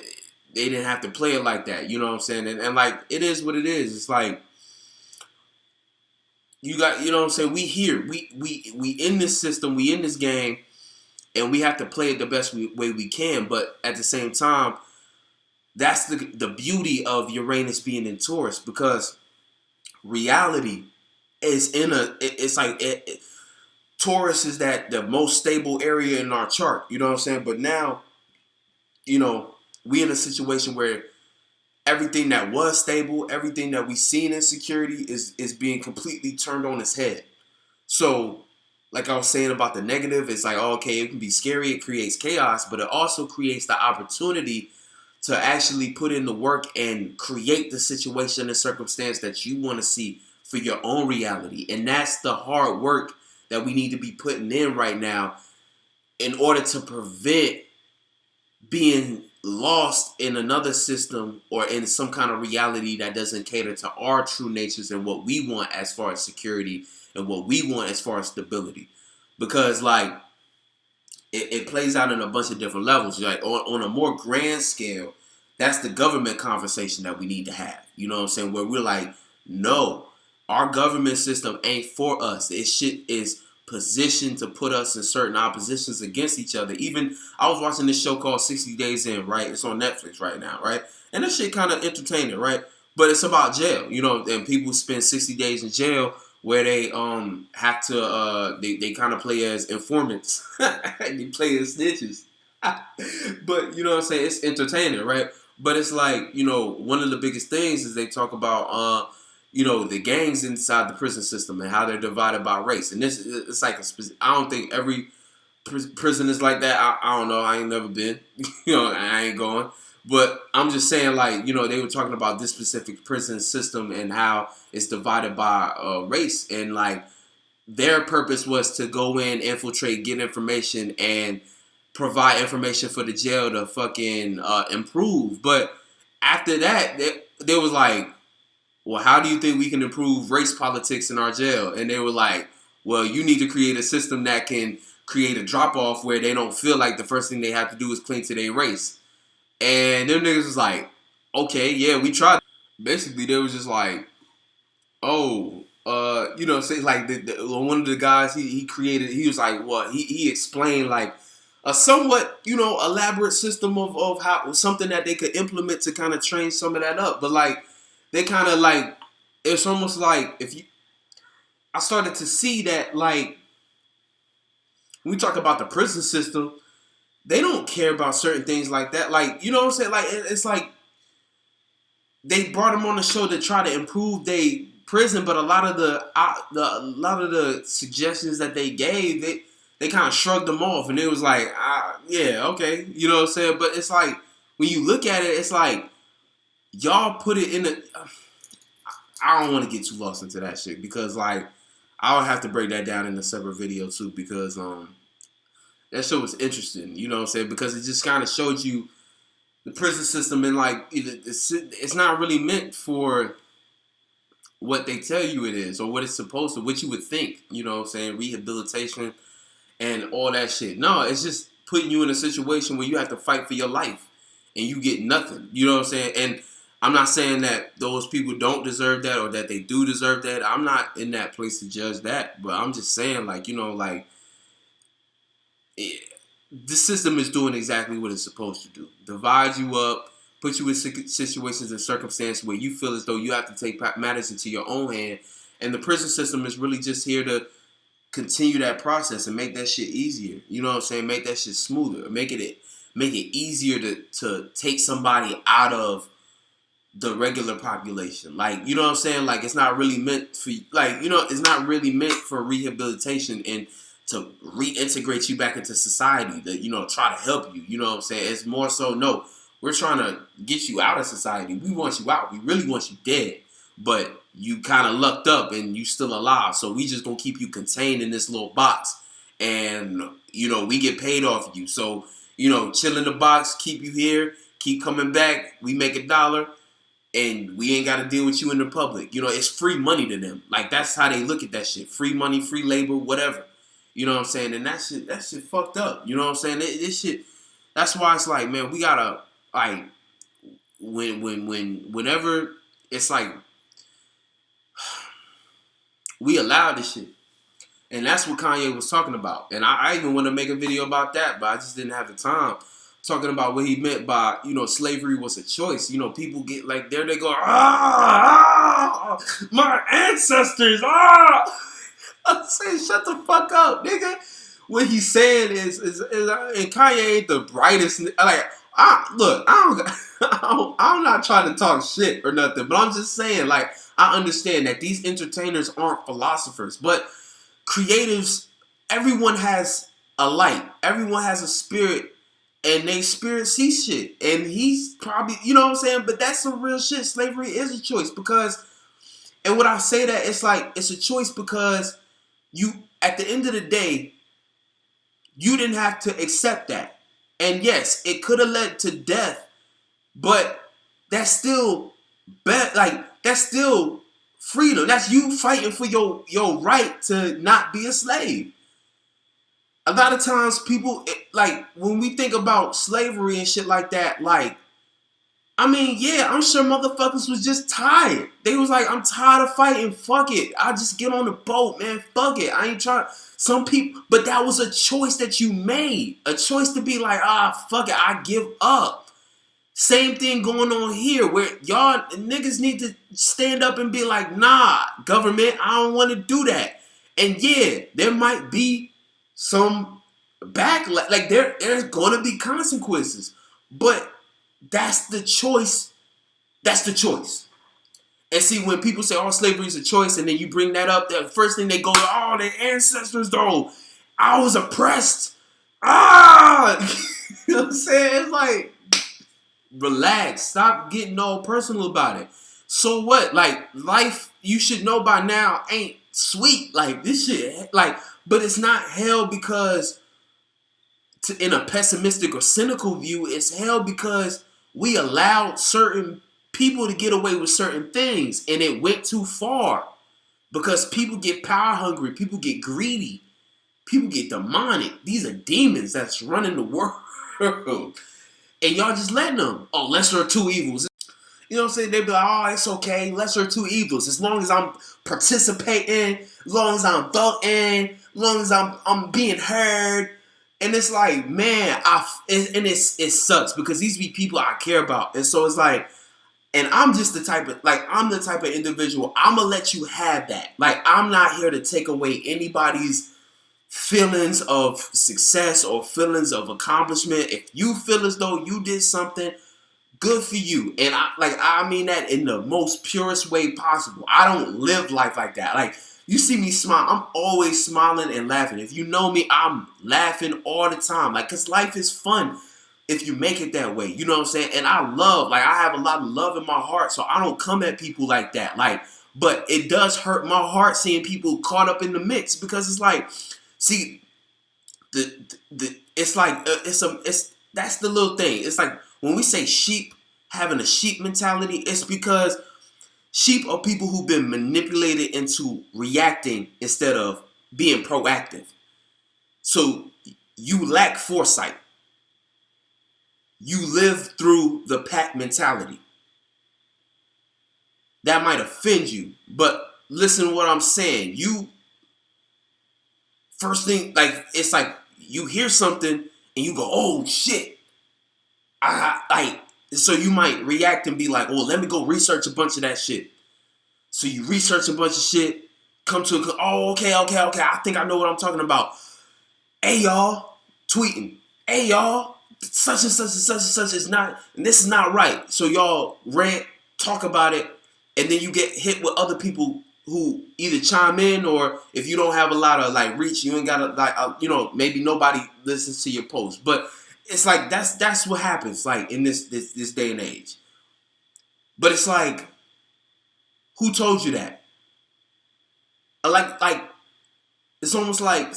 didn't have to play it like that. You know what I'm saying? And like, it is what it is. It's like, you got, you know what I'm saying? We here, we in this system, we in this game, and we have to play it the best way we can. But at the same time, that's the beauty of Uranus being in Taurus, because reality is it's like Taurus is the most stable area in our chart. You know what I'm saying? But now, you know, we in a situation where everything that was stable, everything that we seen in security is being completely turned on its head. So, like I was saying about the negative, it's like, oh, okay, it can be scary, it creates chaos, but it also creates the opportunity to actually put in the work and create the situation and circumstance that you want to see for your own reality. And that's the hard work that we need to be putting in right now in order to prevent being lost in another system or in some kind of reality that doesn't cater to our true natures and what we want as far as security and what we want as far as stability. Because like, it plays out in a bunch of different levels. Like on a more grand scale, that's the government conversation that we need to have. You know what I'm saying? Where we're like, no, our government system ain't for us. It shit is positioned to put us in certain oppositions against each other. Even I was watching this show called 60 Days In, right? It's on Netflix right now, right? And that shit kind of entertaining, right? But it's about jail, you know, and people spend 60 days in jail where they have to they kind of play as informants. They play as snitches. But you know what I'm saying, it's entertaining, right? But it's like, you know, one of the biggest things is they talk about you know, the gangs inside the prison system and how they're divided by race. And this it's like I don't think every prison is like that. I don't know, I ain't never been. You know, I ain't going. But I'm just saying, like, you know, they were talking about this specific prison system and how it's divided by race. And, like, their purpose was to go in, infiltrate, get information, and provide information for the jail to fucking improve. But after that, they was like, well, how do you think we can improve race politics in our jail? And they were like, well, you need to create a system that can create a drop-off where they don't feel like the first thing they have to do is cling to their race. And them niggas was like, okay, yeah, we tried. Basically, they was just like, oh, you know, say like one of the guys he created, he was like, what? He explained like a somewhat, you know, elaborate system of how something that they could implement to kind of train some of that up. But like, they kind of like, it's almost like I started to see that like, when we talk about the prison system, they don't care about certain things like that. Like, you know what I'm saying? Like, it's like they brought them on the show to try to improve their prison, but a lot of the suggestions that they gave, they kind of shrugged them off, and it was like, yeah, okay, you know what I'm saying? But it's like, when you look at it, it's like, y'all put it in the, I don't want to get too lost into that shit, because like, I'll have to break that down in a separate video too, because that show was interesting, you know what I'm saying? Because it just kind of showed you the prison system, and like, it's not really meant for what they tell you it is, or what it's supposed to, what you would think, you know what I'm saying? Rehabilitation and all that shit. No, it's just putting you in a situation where you have to fight for your life and you get nothing, you know what I'm saying? And I'm not saying that those people don't deserve that or that they do deserve that. I'm not in that place to judge that, but I'm just saying, like, you know, like, the system is doing exactly what it's supposed to do. Divide you up, put you in situations and circumstances where you feel as though you have to take matters into your own hand. And the prison system is really just here to continue that process and make that shit easier. You know what I'm saying? Make that shit smoother. Make it easier to take somebody out of the regular population. Like, you know what I'm saying? Like, it's not really meant for, like, you know, it's not really meant for rehabilitation and to reintegrate you back into society, to, you know, try to help you. You know what I'm saying? It's more so, no, we're trying to get you out of society. We want you out. We really want you dead. But you kind of lucked up and you still alive. So we just gonna keep you contained in this little box. And, you know, we get paid off you. So, you know, chill in the box, keep you here, keep coming back. We make $1. And we ain't got to deal with you in the public. You know, it's free money to them. Like, that's how they look at that shit. Free money, free labor, whatever. You know what I'm saying? And that shit fucked up. You know what I'm saying? This shit, that's why it's like, man, we gotta, like, whenever it's like, we allow this shit. And that's what Kanye was talking about. And I even want to make a video about that, but I just didn't have the time. Talking about what he meant by, you know, slavery was a choice. You know, people get like, there they go, my ancestors, I'm saying, shut the fuck up, nigga. What he's saying is and Kanye ain't the brightest. Like, look, I'm not trying to talk shit or nothing, but I'm just saying, like, I understand that these entertainers aren't philosophers, but creatives, everyone has a light, everyone has a spirit. And they spirit see shit. And he's probably, you know what I'm saying? But that's some real shit. Slavery is a choice because, and when I say that, it's like, it's a choice because you, at the end of the day, you didn't have to accept that. And yes, it could have led to death, but that's still, that's still freedom. That's you fighting for your right to not be a slave. A lot of times people, like, when we think about slavery and shit like that, like, I mean, yeah, I'm sure motherfuckers was just tired. They was like, I'm tired of fighting, fuck it. I'll just get on the boat, man, fuck it. I ain't trying. Some people, but that was a choice that you made. A choice to be like, fuck it, I give up. Same thing going on here where y'all niggas need to stand up and be like, nah, government, I don't want to do that. And yeah, there might be some backlash, like there's gonna be consequences, but that's the choice. That's the choice. And see, when people say, "Oh, slavery is a choice," and then you bring that up, the first thing they go, "Oh, their ancestors, though, I was oppressed." You know what I'm saying? It's like, relax, stop getting all personal about it. So what? Like, life, you should know by now, ain't sweet. Like, this shit, like. But it's not hell because, in a pessimistic or cynical view, it's hell because we allowed certain people to get away with certain things. And it went too far. Because people get power hungry. People get greedy. People get demonic. These are demons that's running the world. And y'all just letting them. Oh, lesser of two evils. You know what I'm saying? They be like, oh, it's okay. Lesser of two evils. As long as I'm participating, as long as I'm voting, as long as I'm being heard. And it's like, man, it sucks because these be people I care about. And so it's like, and I'm just the type of individual, I'm going to let you have that. Like, I'm not here to take away anybody's feelings of success or feelings of accomplishment. If you feel as though you did something, good for you. And I mean that in the most purest way possible. I don't live life like that. Like, you see me smile, I'm always smiling and laughing. If you know me, I'm laughing all the time. Like, because life is fun if you make it that way. You know what I'm saying? And I have a lot of love in my heart, so I don't come at people like that. Like, but it does hurt my heart seeing people caught up in the mix because it's like, see, it's like, that's the little thing. It's like, when we say sheep, having a sheep mentality, it's because sheep are people who've been manipulated into reacting instead of being proactive. So you lack foresight. You live through the pack mentality. That might offend you, but listen to what I'm saying. You, first thing, like, it's like you hear something and you go, oh shit. So you might react and be like, "Oh, let me go research a bunch of that shit." So you research a bunch of shit, come to a, oh, okay, I think I know what I'm talking about. Hey, y'all, tweeting. Hey, y'all, such and such and such and such is not, and this is not right. So y'all rant, talk about it, and then you get hit with other people who either chime in, or if you don't have a lot of like reach, you ain't got to like, maybe nobody listens to your post. But it's like that's what happens like in this day and age. But it's like, who told you that? Like it's almost like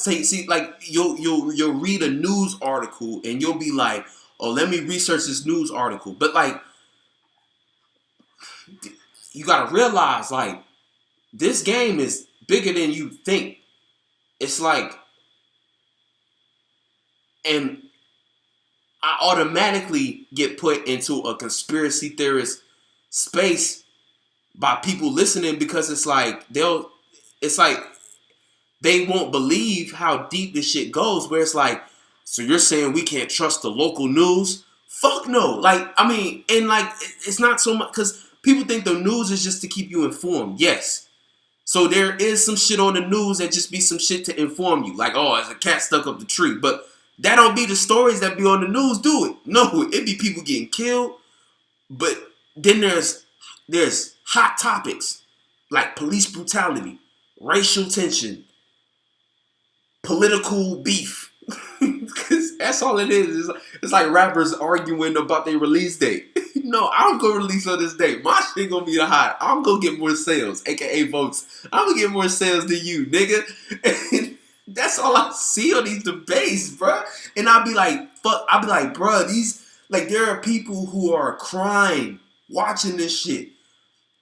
like you'll read a news article and you'll be like, oh, let me research this news article. But like, you gotta realize like this game is bigger than you think. It's like, and I automatically get put into a conspiracy theorist space by people listening, because it's like they won't believe how deep this shit goes, where it's like, so you're saying we can't trust the local news? Fuck no. Like, I mean, and like, it's not so much, because people think the news is just to keep you informed. Yes. So there is some shit on the news that just be some shit to inform you. Like, oh, there's a cat stuck up the tree. But that don't be the stories that be on the news, do it. No, it be people getting killed. But then there's hot topics like police brutality, racial tension, political beef. Because that's all it is. It's like rappers arguing about their release date. No, I'm gonna release on this date. My shit gonna be the hot. I'm gonna get more sales, aka votes. I'm gonna get more sales than you, nigga. And that's all I see on these debates, bruh. And I'll be like, fuck. I'll be like, bruh, there are people who are crying watching this shit.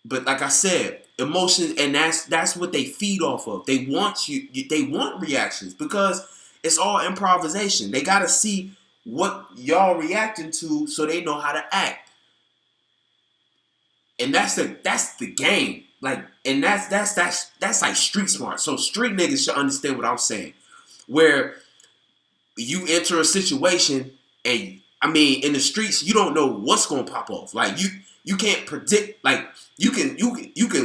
But like I said, emotions, and that's what they feed off of. They want they want reactions, because it's all improvisation. They gotta see what y'all reacting to so they know how to act. And that's the game. Like, and that's like street smart. So street niggas should understand what I'm saying. Where you enter a situation, and I mean, in the streets, you don't know what's gonna pop off. Like, you can't predict. Like, you can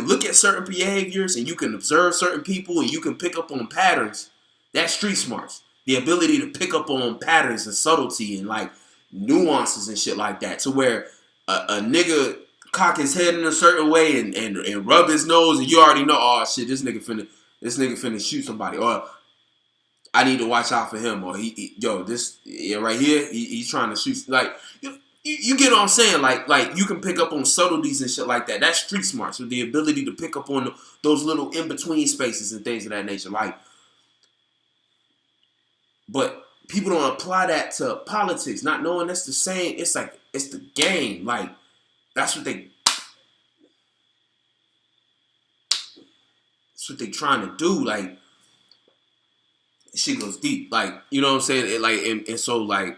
look at certain behaviors, and you can observe certain people, and you can pick up on patterns. That's street smarts. The ability to pick up on patterns and subtlety and like nuances and shit like that. To where a nigga cock his head in a certain way and rub his nose, and you already know, oh shit, this nigga finna shoot somebody, or I need to watch out for him, or this right here, he's trying to shoot. Like, you get what I'm saying? Like you can pick up on subtleties and shit like that. That's street smarts, with the ability to pick up on those little in between spaces and things of that nature. Like, but people don't apply that to politics, not knowing that's the same. It's like, it's the game. Like, that's what they trying to do. Like, shit goes deep. Like, you know what I'm saying? And so like,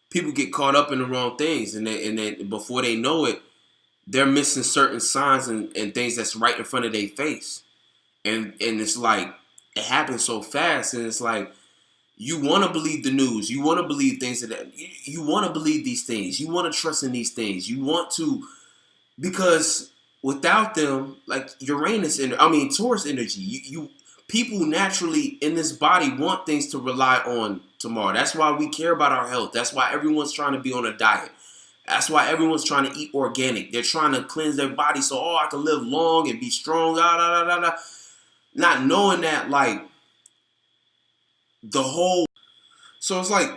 people get caught up in the wrong things, and then before they know it, they're missing certain signs and things that's right in front of their face. And it's like, it happens so fast, and it's like, you want to believe the news, you want to believe things that you want to believe these things, you want to trust in these things, you want to, because without them, like Uranus and Taurus energy, you people naturally in this body want things to rely on tomorrow. That's why we care about our health. That's why everyone's trying to be on a diet. That's why everyone's trying to eat organic. They're trying to cleanse their body so, oh, I can live long and be strong. Not knowing that, like, the whole. So it's like,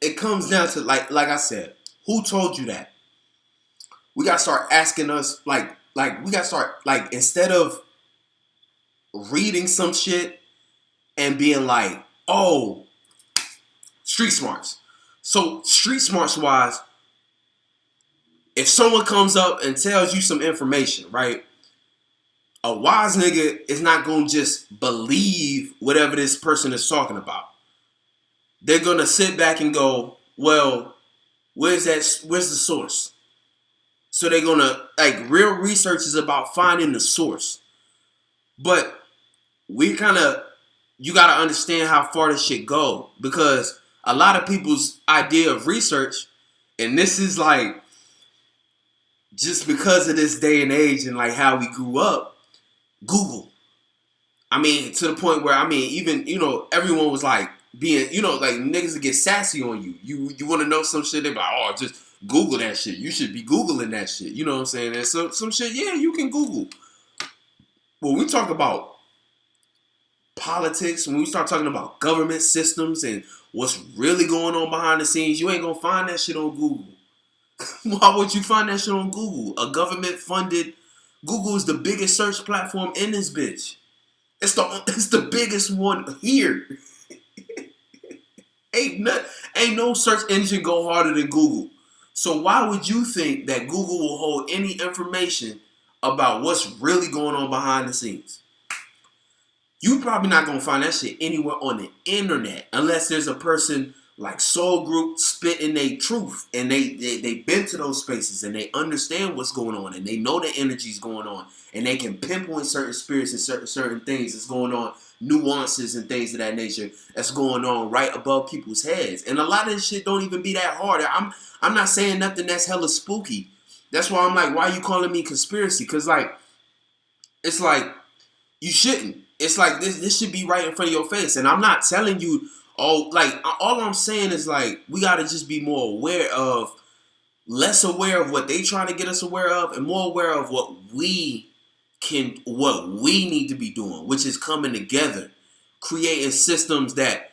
it comes down to like I said, who told you that? We gotta start asking us, like we gotta start, like, instead of reading some shit and being like, oh, street smarts. So street smarts wise, if someone comes up and tells you some information, right? A wise nigga is not gonna just believe whatever this person is talking about. They're gonna sit back and go, well, where's the source? So they're gonna, like, real research is about finding the source. But you gotta understand how far this shit go, because a lot of people's idea of research, and this is like just because of this day and age and like how we grew up, Google. I mean, to the point where, I mean, even, you know, everyone was like being, you know, like niggas would get sassy on you. You want to know some shit, they be like, oh, just Google that shit. You should be Googling that shit. You know what I'm saying? And so some shit, yeah, you can Google. When we talk about politics, when we start talking about government systems and what's really going on behind the scenes, you ain't gonna find that shit on Google. Why would you find that shit on Google? A government funded, Google is the biggest search platform in this bitch. It's the biggest one here. ain't no search engine go harder than Google. So why would you think that Google will hold any information about what's really going on behind the scenes? You probably not gonna find that shit anywhere on the internet unless there's a person like Soul Group spitting their truth, and they been to those spaces and they understand what's going on and they know the energy's going on and they can pinpoint certain spirits and certain things that's going on, nuances and things of that nature that's going on right above people's heads. And a lot of this shit don't even be that hard. I'm not saying nothing that's hella spooky. That's why I'm like, why are you calling me conspiracy? Because like, it's like you shouldn't. It's like this should be right in front of your face. And I'm not telling you, oh, like, all I'm saying is, like, we got to just be more aware of, less aware of what they trying to get us aware of, and more aware of what we need to be doing, which is coming together, creating systems that,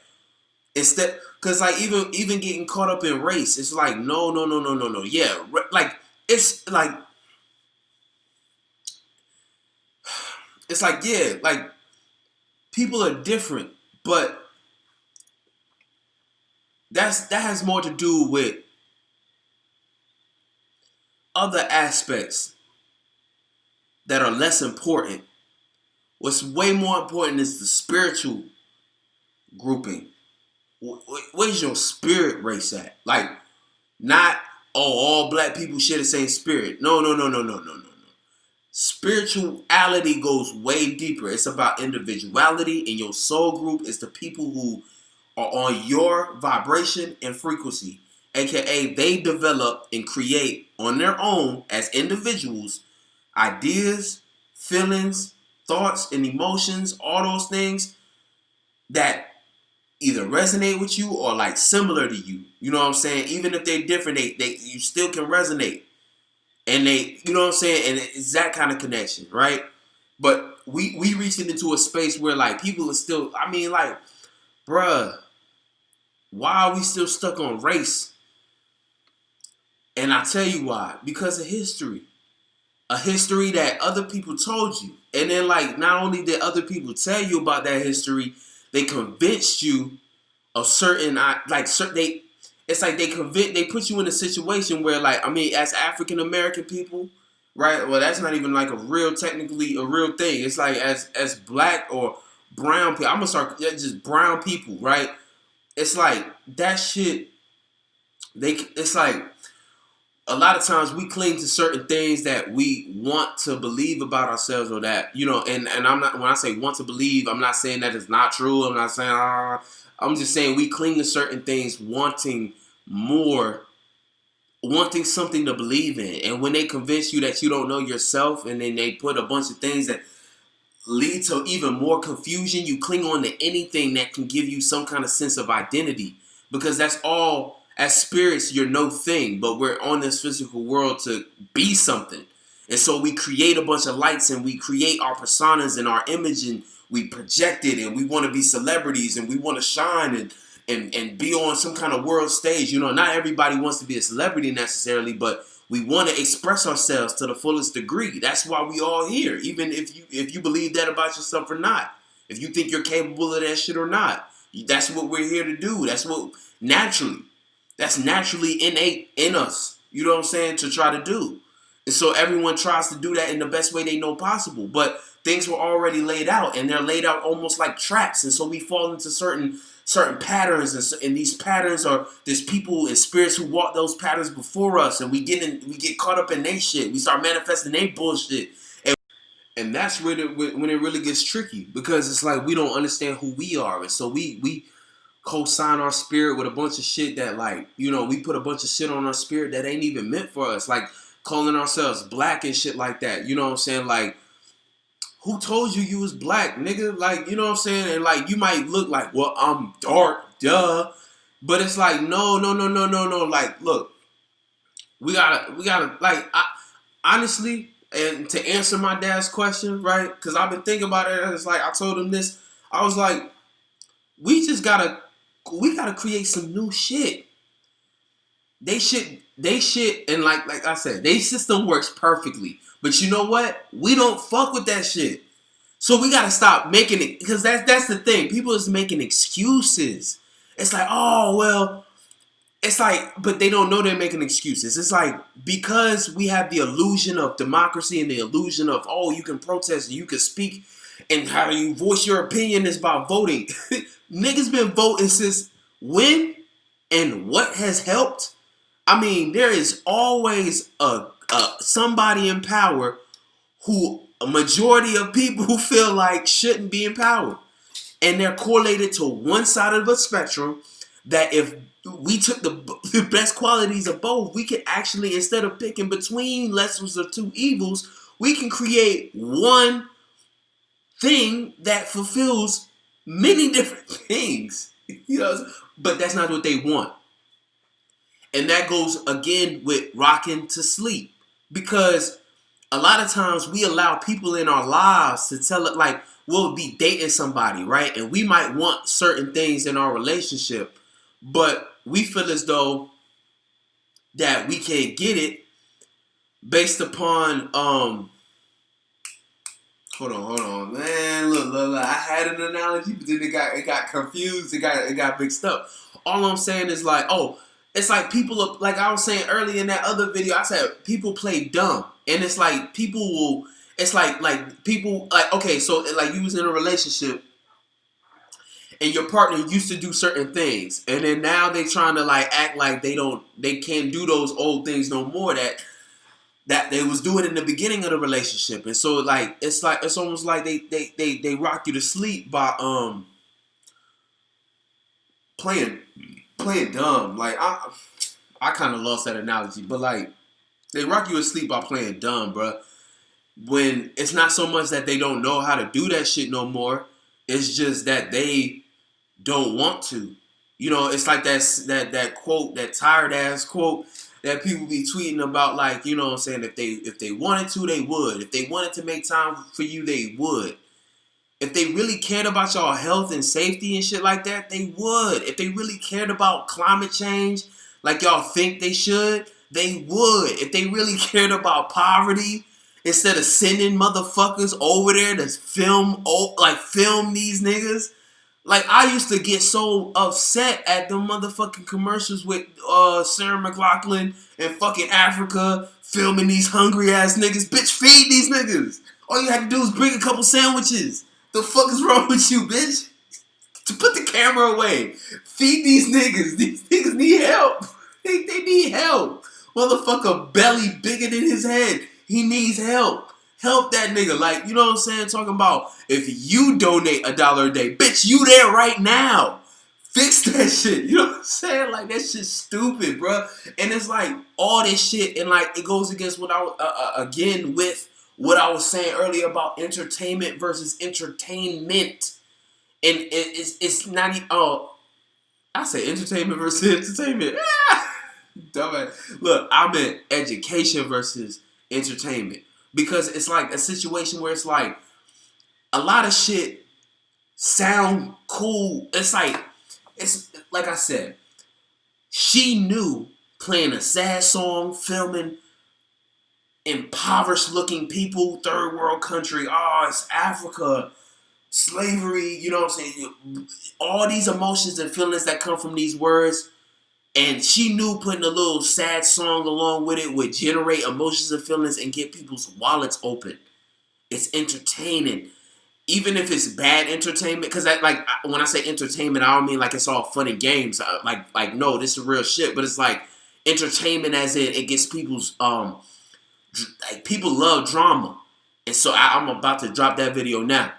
instead, because, like, even getting caught up in race, it's like, no. Yeah, like, it's like, yeah, like, people are different, but that has more to do with other aspects that are less important. What's way more important is the spiritual grouping. Where's your spirit race at? Like, not, oh, all black people share the same spirit. No. Spirituality goes way deeper. It's about individuality, and your soul group is the people who are on your vibration and frequency, aka they develop and create on their own as individuals ideas, feelings, thoughts, and emotions, all those things that either resonate with you or like similar to you. You know what I'm saying? Even if they're different, they you still can resonate. And they, you know what I'm saying? And it's that kind of connection, right? But we reaching into a space where like people are still, I mean, like, bruh, why are we still stuck on race? And I tell you why. Because of history. A history that other people told you. And then, like, not only did other people tell you about that history, they convinced you of certain, like, it's like they put you in a situation where, like, I mean, as African American people, right? Well, that's not even like technically a real thing. It's like as black or brown people, I'm gonna start just brown people, right? It's like that shit. It's like a lot of times we cling to certain things that we want to believe about ourselves, or that, you know. And I'm not, when I say want to believe, I'm not saying that it's not true. I'm not saying I'm just saying we cling to certain things, wanting more, wanting something to believe in. And when they convince you that you don't know yourself, and then they put a bunch of things that lead to even more confusion, you cling on to anything that can give you some kind of sense of identity, because that's all. As spirits, you're no thing, but we're on this physical world to be something. And so we create a bunch of lights, and we create our personas and our image, and we project it, and we want to be celebrities, and we want to shine and be on some kind of world stage. You know, not everybody wants to be a celebrity necessarily, but we want to express ourselves to the fullest degree. That's why we all here, even if you believe that about yourself or not. If you think you're capable of that shit or not. That's what we're here to do. That's naturally innate in us, you know what I'm saying, to try to do. And so everyone tries to do that in the best way they know possible. But things were already laid out, and they're laid out almost like traps. And so we fall into certain patterns, and these patterns are, there's people and spirits who walk those patterns before us, and we get caught up in their shit. We start manifesting their bullshit. And that's when it really gets tricky, because it's like we don't understand who we are. And so we co-sign our spirit with a bunch of shit that, like, you know, we put a bunch of shit on our spirit that ain't even meant for us, like calling ourselves black and shit like that. You know what I'm saying? Like, who told you was black, nigga? Like, you know what I'm saying? And like, you might look like, well, I'm dark, duh. But it's like, no. Like, look, we gotta, like, honestly, and to answer my dad's question, right? Because I've been thinking about it, and it's like, I told him this. I was like, we gotta create some new shit. They shit, and like I said, they system works perfectly. But you know what? We don't fuck with that shit. So we gotta stop making it, because that's the thing. People is making excuses. It's like, oh well, it's like, but they don't know they're making excuses. It's like, because we have the illusion of democracy and the illusion of, oh, you can protest and you can speak, and how you voice your opinion is by voting. Niggas been voting since when, and what has helped? I mean, there is always a somebody in power who a majority of people who feel like shouldn't be in power. And they're correlated to one side of the spectrum that if we took the best qualities of both, we could actually, instead of picking between lessers of two evils, we can create one thing that fulfills many different things. You know, but that's not what they want. And that goes again with rocking to sleep. Because a lot of times we allow people in our lives to tell it, like, we'll be dating somebody, right? And we might want certain things in our relationship, but we feel as though that we can't get it based upon, hold on, man, look, I had an analogy, but then it got confused, it got mixed up. All I'm saying is like, oh, it's like people, like I was saying earlier in that other video, I said people play dumb. And it's like people will, it's like people, like, okay, so like you was in a relationship and your partner used to do certain things. And then now they trying to like act like they can't do those old things no more that they was doing in the beginning of the relationship. And so like, it's almost like they rock you to sleep by playing dumb. Like I kind of lost that analogy, but like they rock you asleep by playing dumb, bruh. When it's not so much that they don't know how to do that shit no more, it's just that they don't want to. You know, it's like that quote, that tired ass quote that people be tweeting about, like, you know what I'm saying, if they wanted to, they would. If they wanted to make time for you, they would. If they really cared about y'all health and safety and shit like that, they would. If they really cared about climate change like y'all think they should, they would. If they really cared about poverty, instead of sending motherfuckers over there to film these niggas. Like, I used to get so upset at the motherfucking commercials with Sarah McLachlan and fucking Africa filming these hungry ass niggas. Bitch, feed these niggas. All you had to do was bring a couple sandwiches. The fuck is wrong with you, bitch? To put the camera away. Feed these niggas. These niggas need help. They need help. Motherfucker belly bigger than his head. He needs help. Help that nigga. Like, you know what I'm saying? Talking about if you donate $1 a day, bitch, you there right now. Fix that shit. You know what I'm saying? Like, that shit's stupid, bro. And it's like all this shit, and like it goes against what again with what I was saying earlier about entertainment versus entertainment. And it's not even, I say entertainment versus entertainment. Dumbass. Look, I meant education versus entertainment. Because it's like a situation where it's like a lot of shit sound cool. It's like I said, she knew playing a sad song, filming impoverished looking people, third world country, it's Africa, slavery, you know what I'm saying? All these emotions and feelings that come from these words. And she knew putting a little sad song along with it would generate emotions and feelings and get people's wallets open. It's entertaining. Even if it's bad entertainment, because when I say entertainment, I don't mean like it's all fun and games. Like no, this is real shit. But it's like entertainment as in it gets people's, like people love drama. And so I'm about to drop that video now.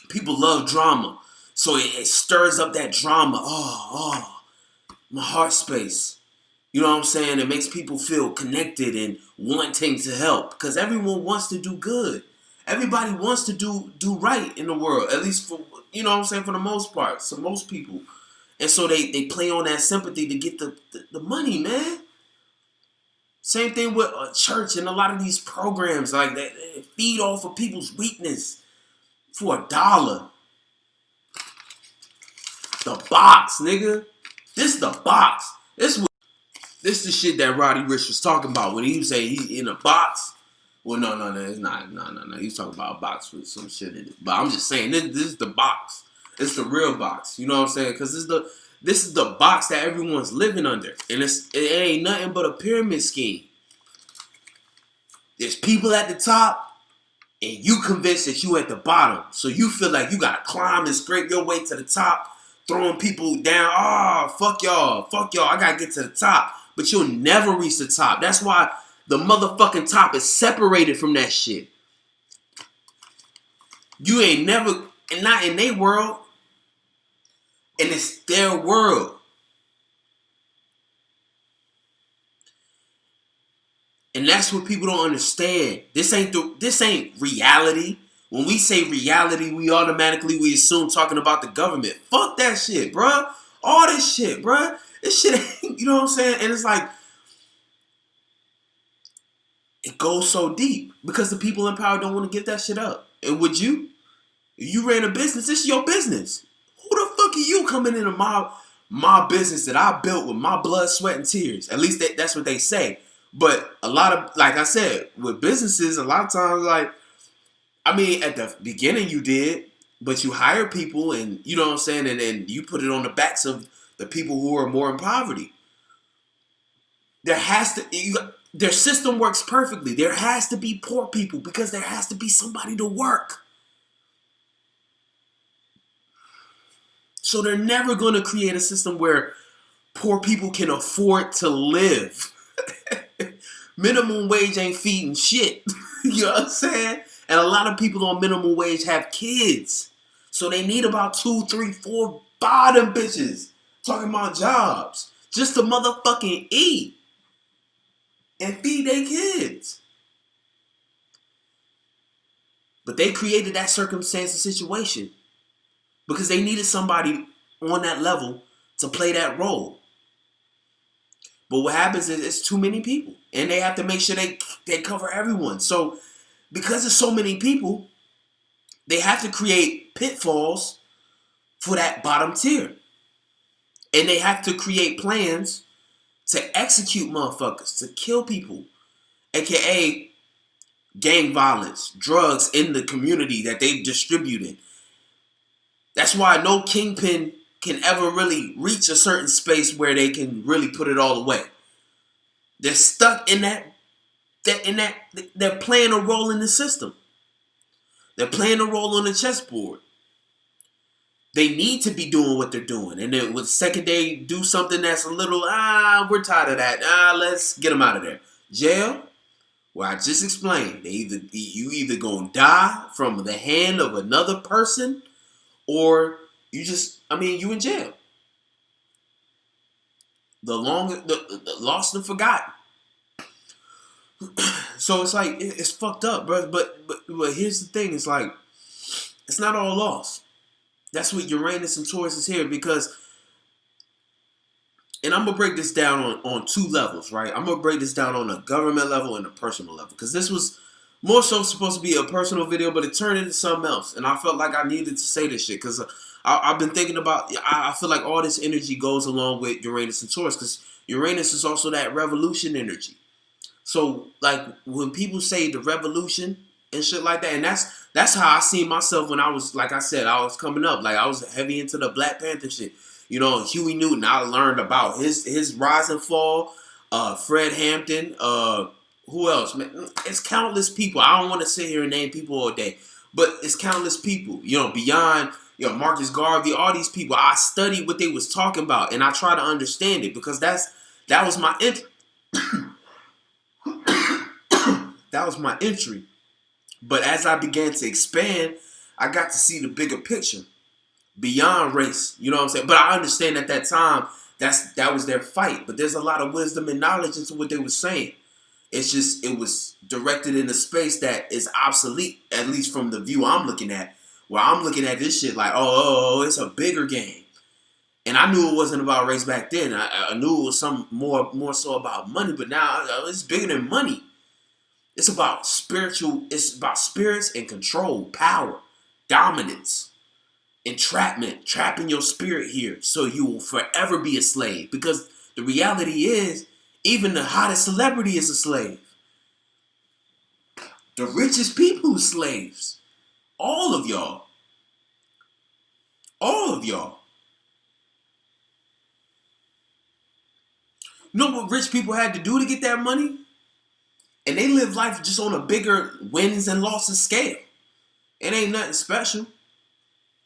People love drama. So it stirs up that drama. Oh, my heart space. You know what I'm saying? It makes people feel connected and wanting to help. Because everyone wants to do good. Everybody wants to do right in the world. At least for, you know what I'm saying, for the most part. So most people. And so they play on that sympathy to get the money, man. Same thing with church and a lot of these programs. Like, they feed off of people's weakness for $1. The box, nigga. This the box. This the shit that Roddy Ricch was talking about when he was saying he's in a box. Well, no, it's not. No. He's talking about a box with some shit in it. But I'm just saying, this is the box. It's the real box. You know what I'm saying? Because this is the box that everyone's living under. And it ain't nothing but a pyramid scheme. There's people at the top, and you convinced that you at the bottom. So you feel like you got to climb and scrape your way to the top, throwing people down. Oh, fuck y'all. I got to get to the top. But you'll never reach the top. That's why the motherfucking top is separated from that shit. You ain't never, and not in their world, and it's their world. And that's what people don't understand. This ain't reality. When we say reality, we assume talking about the government. Fuck that shit, bruh. All this shit, bruh. This shit ain't, you know what I'm saying? And it's like, it goes so deep because the people in power don't want to give that shit up. And would you? If you ran a business, this is your business. Who the fuck are you coming into my business that I built with my blood, sweat, and tears? At least that's what they say. But a lot of, like I said, with businesses, a lot of times, like, I mean, at the beginning you did, but you hire people and, you know what I'm saying, and then you put it on the backs of the people who are more in poverty. Their system works perfectly. There has to be poor people because there has to be somebody to work. So they're never going to create a system where poor people can afford to live. Minimum wage ain't feeding shit. You know what I'm saying? And a lot of people on minimum wage have kids. So they need about 2, 3, 4 bottom bitches talking about jobs just to motherfucking eat and feed their kids. But they created that circumstance and situation because they needed somebody on that level to play that role. But what happens is it's too many people. And they have to make sure they cover everyone. So because there's so many people, they have to create pitfalls for that bottom tier. And they have to create plans to execute motherfuckers, to kill people. AKA gang violence, drugs in the community that they've distributed. That's why no kingpin can ever really reach a certain space where they can really put it all away. They're stuck in that they're playing a role in the system. They're playing a role on the chessboard. They need to be doing what they're doing. And then with the second they do something that's a little, we're tired of that. Let's get them out of there. Jail, well, I just explained. You either gonna die from the hand of another person or you in jail. The lost and forgotten. So it's like, it's fucked up, bro. But here's the thing. It's like, it's not all lost. That's what Uranus and Taurus is here because, and I'm going to break this down on 2 levels, right? I'm going to break this down on a government level and a personal level because this was more so supposed to be a personal video, but it turned into something else. And I felt like I needed to say this shit because I've been thinking about, I feel like all this energy goes along with Uranus and Taurus because Uranus is also that revolution energy. So, like, when people say the revolution and shit like that, and that's how I see myself when I was, like I said, I was coming up. Like, I was heavy into the Black Panther shit. You know, Huey Newton, I learned about his rise and fall. Fred Hampton. Who else? Man, it's countless people. I don't want to sit here and name people all day. But it's countless people. You know, beyond, Marcus Garvey, all these people. I studied what they was talking about, and I try to understand it because that was my interest. That was my entry. But as I began to expand, I got to see the bigger picture. beyond race. You know what I'm saying? But I understand at that time that was their fight. But there's a lot of wisdom and knowledge into what they were saying. It's just it was directed in a space that is obsolete, at least from the view I'm looking at. Where I'm looking at this shit like, oh, it's a bigger game. And I knew it wasn't about race back then. I knew it was some more so about money. But now it's bigger than money. It's about spiritual. It's about spirits and control, power, dominance, entrapment, trapping your spirit here so you will forever be a slave. Because the reality is, even the hottest celebrity is a slave. The richest people are slaves. All of y'all. All of y'all. You know what rich people had to do to get that money? And they live life just on a bigger wins and losses scale. It ain't nothing special.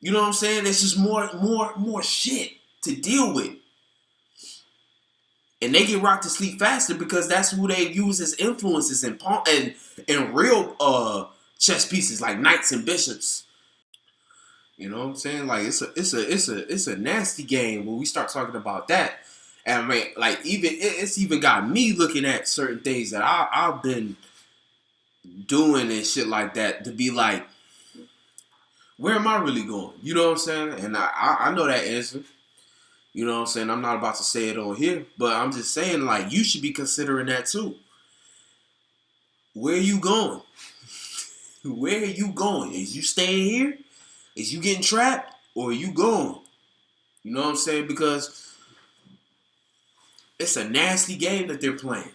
You know what I'm saying? It's just more shit to deal with. And they get rocked to sleep faster because that's who they use as influences and real chess pieces like knights and bishops. You know what I'm saying? Like it's a nasty game when we start talking about that. And I mean, like it's even got me looking at certain things that I've been doing and shit like that to be like, where am I really going? You know what I'm saying? And I know that answer. You know what I'm saying? I'm not about to say it on here, but I'm just saying, like, you should be considering that too. Where are you going? Where are you going? Is you staying here? Is you getting trapped? Or are you going? You know what I'm saying? Because it's a nasty game that they're playing.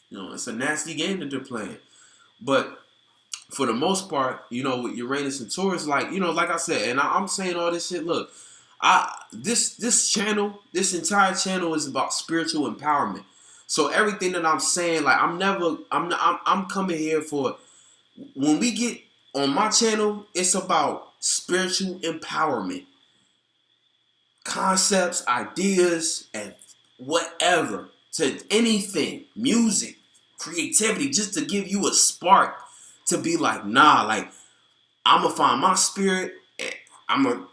You know, it's a nasty game that they're playing. But for the most part, you know, with Uranus and Taurus, like, you know, like I said, and I'm saying all this shit, look, this channel, this entire channel is about spiritual empowerment. So everything that I'm saying, like, I'm coming here for, when we get on my channel, it's about spiritual empowerment. Concepts, ideas, and whatever, to anything, music, creativity, just to give you a spark to be like, nah, like, I'm gonna find my spirit, and I'm gonna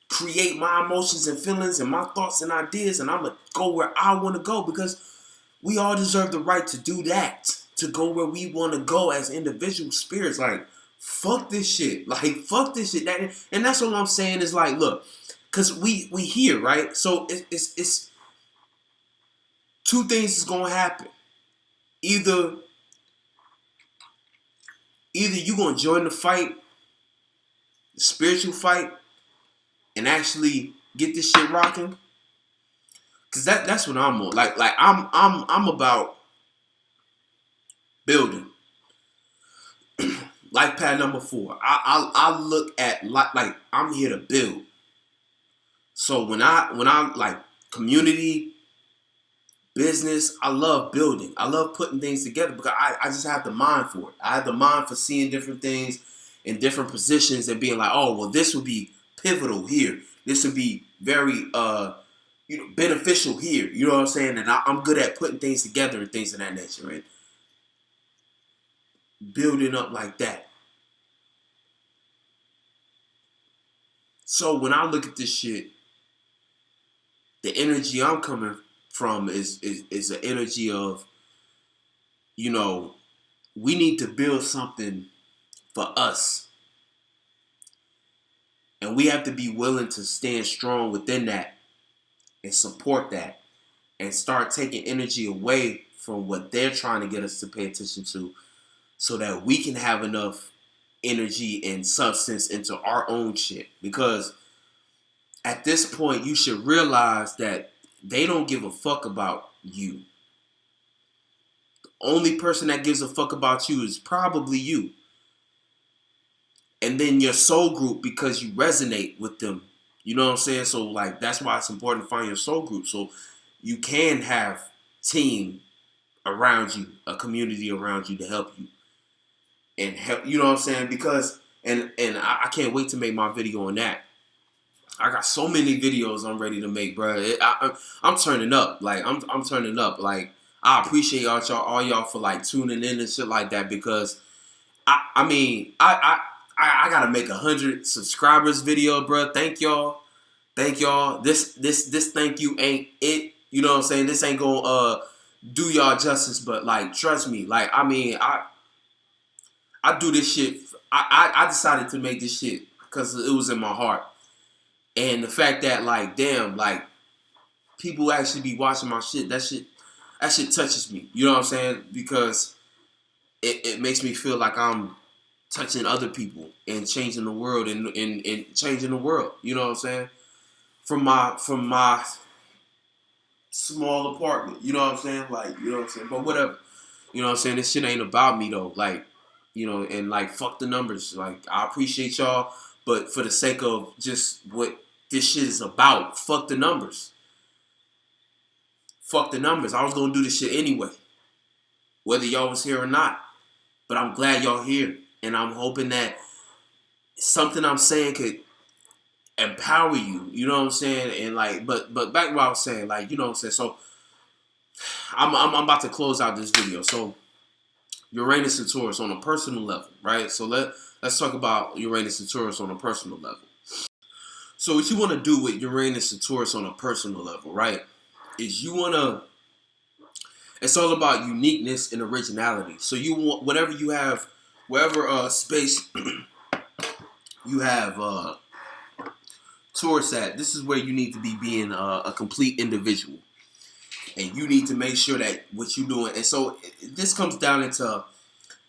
create my emotions and feelings and my thoughts and ideas, and I'm gonna go where I want to go, because we all deserve the right to do that, to go where we want to go as individual spirits. Like, fuck this shit. Like, fuck this shit. And that's what I'm saying is like, look, because we here, right? So it's two things is gonna happen. Either you gonna join the fight, the spiritual fight, and actually get this shit rocking. Cause that's what I'm on. Like I'm about building. Life path number 4. I look at like I'm here to build. So when I like community, business, I love building. I love putting things together because I just have the mind for it. I have the mind for seeing different things in different positions and being like, oh, well, this would be pivotal here. This would be very beneficial here. You know what I'm saying? And I'm good at putting things together and things of that nature, and building up like that. So when I look at this shit, the energy I'm coming from is an energy of, you know, we need to build something for us. And we have to be willing to stand strong within that and support that and start taking energy away from what they're trying to get us to pay attention to, so that we can have enough energy and substance into our own shit. Because at this point, you should realize that they don't give a fuck about you. The only person that gives a fuck about you is probably you. And then your soul group, because you resonate with them. You know what I'm saying? So, like, that's why it's important to find your soul group. So you can have team around you, a community around you to help you. And help, you know what I'm saying? Because, and I can't wait to make my video on that. I got so many videos I'm ready to make, bro. I'm turning up. Like, I'm turning up. Like, I appreciate all y'all for, like, tuning in and shit like that, because I I gotta make 100 subscribers video, bro. Thank y'all. This thank you ain't it. You know what I'm saying? This ain't gonna do y'all justice, but like trust me, like I mean I do this shit. I decided to make this shit because it was in my heart. And the fact that like damn, like people actually be watching my shit, that shit touches me. You know what I'm saying? Because it makes me feel like I'm touching other people and changing the world and changing the world. You know what I'm saying? From my small apartment. You know what I'm saying? Like, you know what I'm saying? But whatever. You know what I'm saying? This shit ain't about me though. Like, you know, and like fuck the numbers. Like, I appreciate y'all, but for the sake of just what this shit is about, fuck the numbers. Fuck the numbers. I was gonna do this shit anyway. Whether y'all was here or not. But I'm glad y'all here. And I'm hoping that something I'm saying could empower you. You know what I'm saying? And like, but back to what I was saying, like, you know what I'm saying? So I'm about to close out this video. So Uranus and Taurus on a personal level, right? So let's talk about Uranus and Taurus on a personal level. So what you want to do with Uranus and Taurus on a personal level, right? Is you want to, it's all about uniqueness and originality. So you want, whatever you have, wherever space you have Taurus at, this is where you need to be being a complete individual. And you need to make sure that what you're doing, and so this comes down into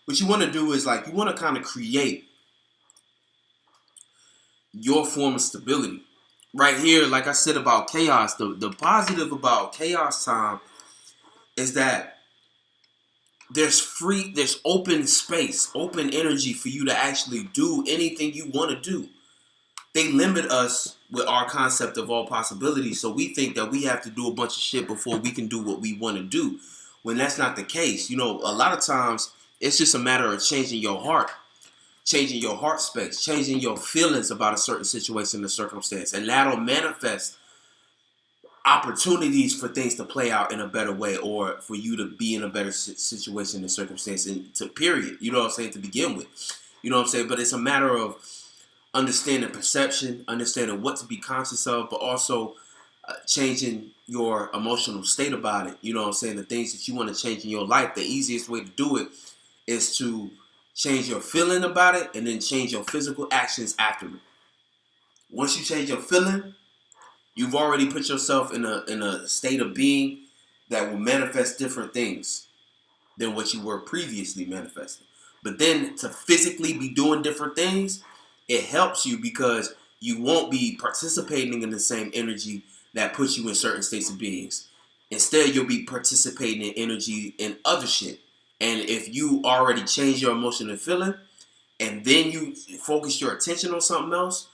what you want to do is like you want to kind of create your form of stability. Right here, like I said about chaos, the positive about chaos time is that there's open space, open energy for you to actually do anything you want to do. They limit us with our concept of all possibilities, so we think that we have to do a bunch of shit before we can do what we want to do, when that's not the case. You know, a lot of times it's just a matter of changing your heart space, changing your feelings about a certain situation or circumstance, and that'll manifest opportunities for things to play out in a better way, or for you to be in a better situation and circumstance, and to period. You know what I'm saying? To begin with, you know what I'm saying? But it's a matter of understanding perception, understanding what to be conscious of, but also changing your emotional state about it. You know what I'm saying? The things that you want to change in your life, the easiest way to do it is to change your feeling about it and then change your physical actions after it. Once you change your feeling, you've already put yourself in a state of being that will manifest different things than what you were previously manifesting. But then to physically be doing different things, it helps you because you won't be participating in the same energy that puts you in certain states of beings. Instead, you'll be participating in energy in other shit. And if you already change your emotion and feeling, and then you focus your attention on something else,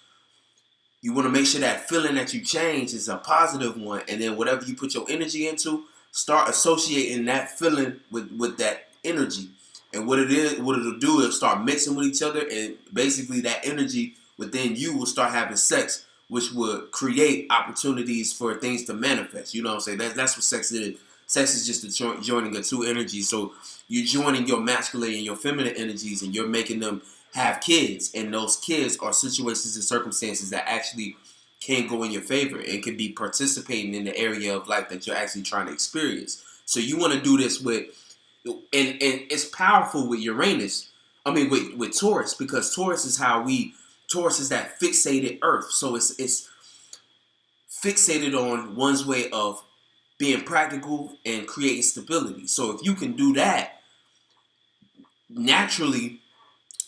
you want to make sure that feeling that you change is a positive one. And then whatever you put your energy into, start associating that feeling with that energy. And what it'll do is start mixing with each other, and basically that energy within you will start having sex, which will create opportunities for things to manifest. You know what I'm saying? That's what sex is. Sex is just the joining of two energies. So you're joining your masculine and your feminine energies, and you're making them have kids. And those kids are situations and circumstances that actually can go in your favor and can be participating in the area of life that you're actually trying to experience. So you want to do this with, and it's powerful with Uranus. I mean, with Taurus, because Taurus is that fixated Earth. So it's fixated on one's way of being practical and creating stability. So if you can do that, naturally,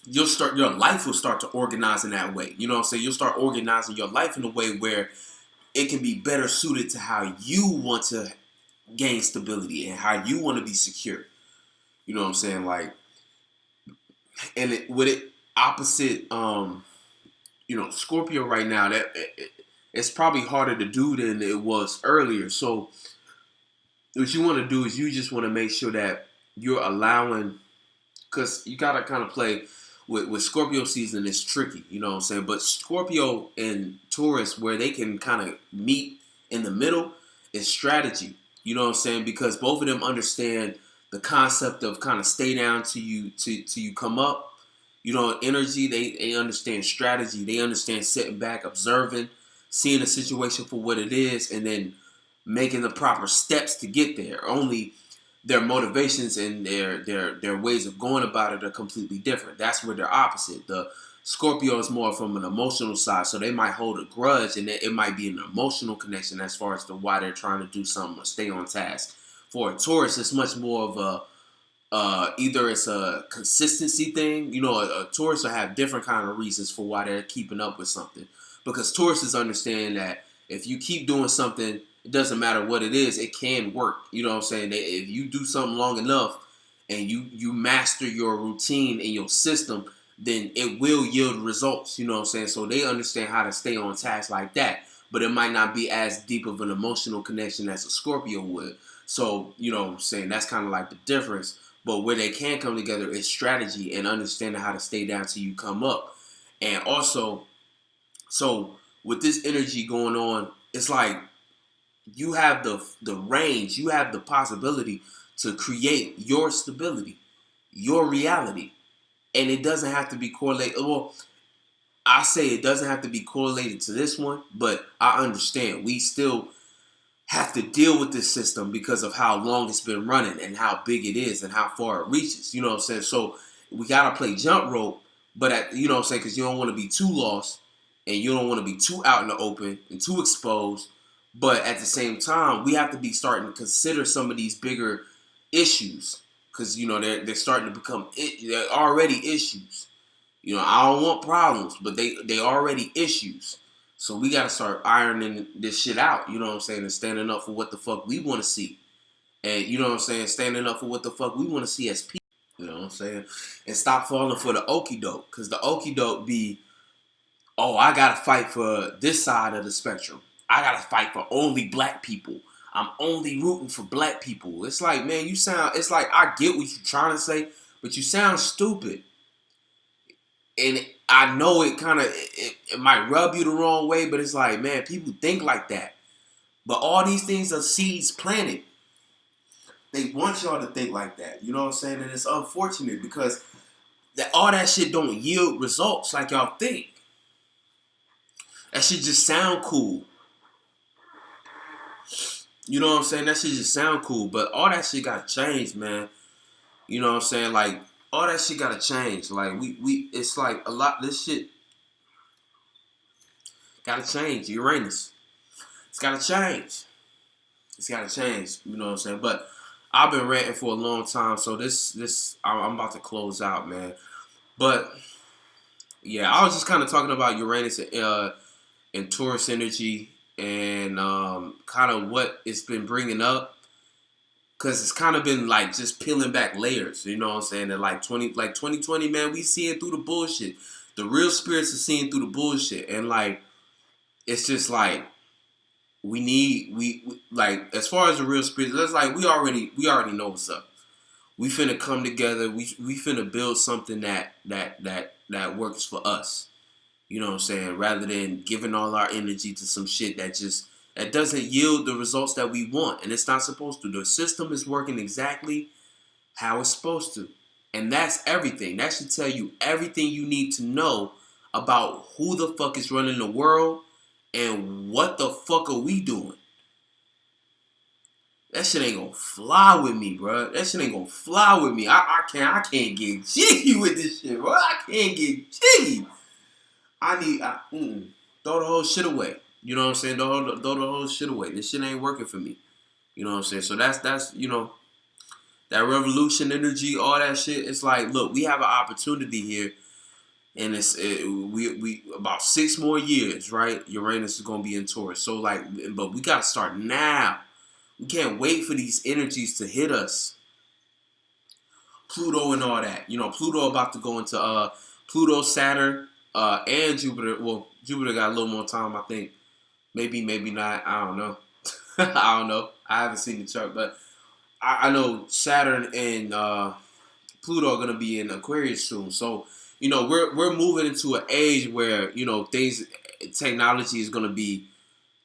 your life will start to organize in that way. You know what I'm saying? You'll start organizing your life in a way where it can be better suited to how you want to gain stability and how you want to be secure. You know what I'm saying? Like, and with it opposite, Scorpio right now, it's probably harder to do than it was earlier. So what you want to do is you just want to make sure that you're allowing, because you got to kind of play with Scorpio season. It's tricky, you know what I'm saying? But Scorpio and Taurus, where they can kind of meet in the middle, is strategy. You know what I'm saying? Because both of them understand the concept of kind of stay down till you come up. You know, energy, they understand strategy. They understand sitting back, observing, seeing a situation for what it is, and then making the proper steps to get there. Only their motivations and their ways of going about it are completely different. That's where they're opposite. The Scorpio is more from an emotional side, so they might hold a grudge, and it might be an emotional connection as far as to why they're trying to do something or stay on task. For a Taurus, it's much more of a either it's a consistency thing. You know, a Taurus will have different kind of reasons for why they're keeping up with something. Because Tauruses understand that if you keep doing something, it doesn't matter what it is, it can work. You know what I'm saying? If you do something long enough and you master your routine and your system, then it will yield results. You know what I'm saying? So they understand how to stay on task like that. But it might not be as deep of an emotional connection as a Scorpio would. So, you know what I'm saying? That's kind of like the difference. But where they can come together is strategy and understanding how to stay down till you come up. And also, so with this energy going on, it's like you have the range, you have the possibility to create your stability, your reality. And it doesn't have to be correlated. Well, I say it doesn't have to be correlated to this one, but I understand. We still have to deal with this system because of how long it's been running and how big it is and how far it reaches. You know what I'm saying? So we got to play jump rope, but you know what I'm saying? Because you don't want to be too lost and you don't want to be too out in the open and too exposed. But at the same time, we have to be starting to consider some of these bigger issues because, you know, they're starting to become, they're already issues. You know, I don't want problems, but they already issues. So we got to start ironing this shit out, you know what I'm saying, and standing up for what the fuck we want to see. And, you know what I'm saying, standing up for what the fuck we want to see as people, you know what I'm saying? And stop falling for the okie doke, because the okie doke be, oh, I got to fight for this side of the spectrum. I got to fight for only black people. I'm only rooting for black people. It's like, man, it's like, I get what you're trying to say, but you sound stupid. And I know it kind of, it might rub you the wrong way, but it's like, man, people think like that. But all these things are seeds planted. They want y'all to think like that. You know what I'm saying? And it's unfortunate because all that shit don't yield results like y'all think. That shit just sound cool. You know what I'm saying? That shit just sound cool. But all that shit got to change, man. You know what I'm saying? Like, all that shit gotta change. Like it's like a lot. This shit gotta change. Uranus, it's gotta change. It's gotta change. You know what I'm saying? But I've been ranting for a long time, so this I'm about to close out, man. But yeah, I was just kind of talking about Uranus and Taurus energy and kind of what it's been bringing up. Cause it's kind of been like just peeling back layers, you know what I'm saying? And like 2020, man, we seeing through the bullshit. The real spirits are seeing through the bullshit, and like it's just like we like as far as the real spirits, it's like we already know what's up. We finna come together. We finna build something that works for us. You know what I'm saying? Rather than giving all our energy to some shit that doesn't yield the results that we want. And it's not supposed to. The system is working exactly how it's supposed to. And that's everything. That should tell you everything you need to know about who the fuck is running the world and what the fuck are we doing. That shit ain't gonna fly with me, bro. That shit ain't gonna fly with me. I can't get jiggy with this shit, bro. I can't get jiggy. Throw the whole shit away. You know what I'm saying? Throw the whole shit away. This shit ain't working for me. You know what I'm saying? So that's you know, that revolution energy, all that shit. It's like, look, we have an opportunity here, and we about 6 more years, right? Uranus is gonna be in Taurus. So like, but we gotta start now. We can't wait for these energies to hit us. Pluto and all that. You know, Pluto about to go into Pluto, Saturn, and Jupiter. Well, Jupiter got a little more time, I think. Maybe not. I don't know. I don't know. I haven't seen the chart, but I know Saturn and Pluto are gonna be in Aquarius soon. So you know we're moving into an age where you know technology is gonna be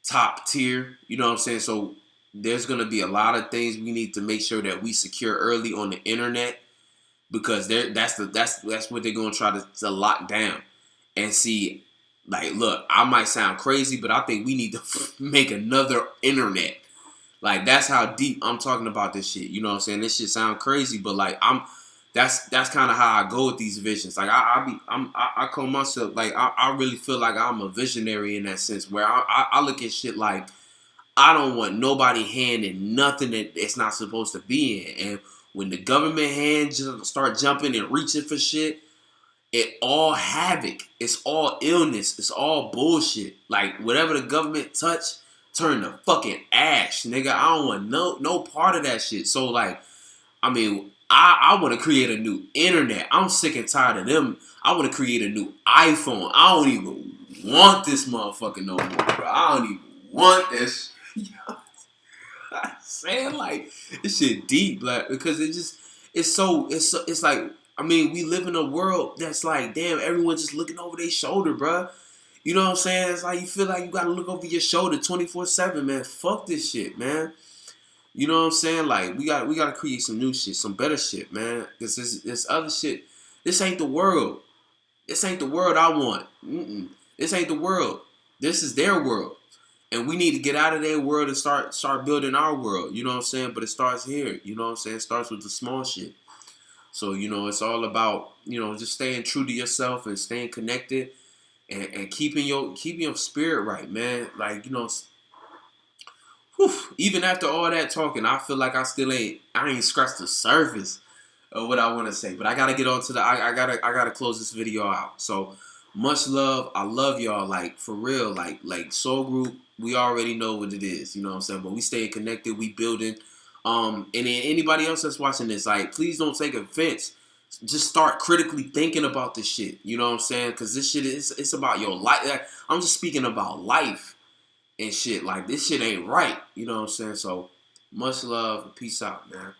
top tier. You know what I'm saying? So there's gonna be a lot of things we need to make sure that we secure early on the internet. because that's what they're gonna try to lock down. And see, like, look, I might sound crazy, but I think we need to make another internet. Like, that's how deep I'm talking about this shit. You know what I'm saying? This shit sound crazy, but like that's kind of how I go with these visions. Like I call myself, like, I really feel like I'm a visionary in that sense, where I look at shit like I don't want nobody hand in nothing that it's not supposed to be in. And when the government hands just start jumping and reaching for shit, it all havoc. It's all illness. It's all bullshit. Like, whatever the government touch, turn to fucking ash, nigga. I don't want no part of that shit. So, like, I mean, I want to create a new internet. I'm sick and tired of them. I want to create a new iPhone. I don't even want this motherfucker no more, bro. I don't even want this. I'm saying, like, this shit deep, like, because it's like, I mean, we live in a world that's like, damn, everyone's just looking over their shoulder, bro. You know what I'm saying? It's like you feel like you gotta look over your shoulder 24/7, man. Fuck this shit, man. You know what I'm saying? Like, we gotta create some new shit, some better shit, man. Cause this other shit, this ain't the world. This ain't the world I want. This ain't the world. This is their world. And we need to get out of their world and start building our world. You know what I'm saying? But it starts here. You know what I'm saying? It starts with the small shit. So, you know, it's all about, you know, just staying true to yourself and staying connected and keeping your spirit right, man. Like, you know, even after all that talking, I feel like I ain't scratched the surface of what I want to say. But I gotta get on to I gotta close this video out. So much love. I love y'all, like, for real. Like Soul Group, we already know what it is, you know what I'm saying? But we staying connected, we building. And then anybody else that's watching this, like, please don't take offense. Just start critically thinking about this shit. You know what I'm saying? Because this shit it's about your life. Like, I'm just speaking about life and shit. Like, this shit ain't right. You know what I'm saying? So much love and peace out, man.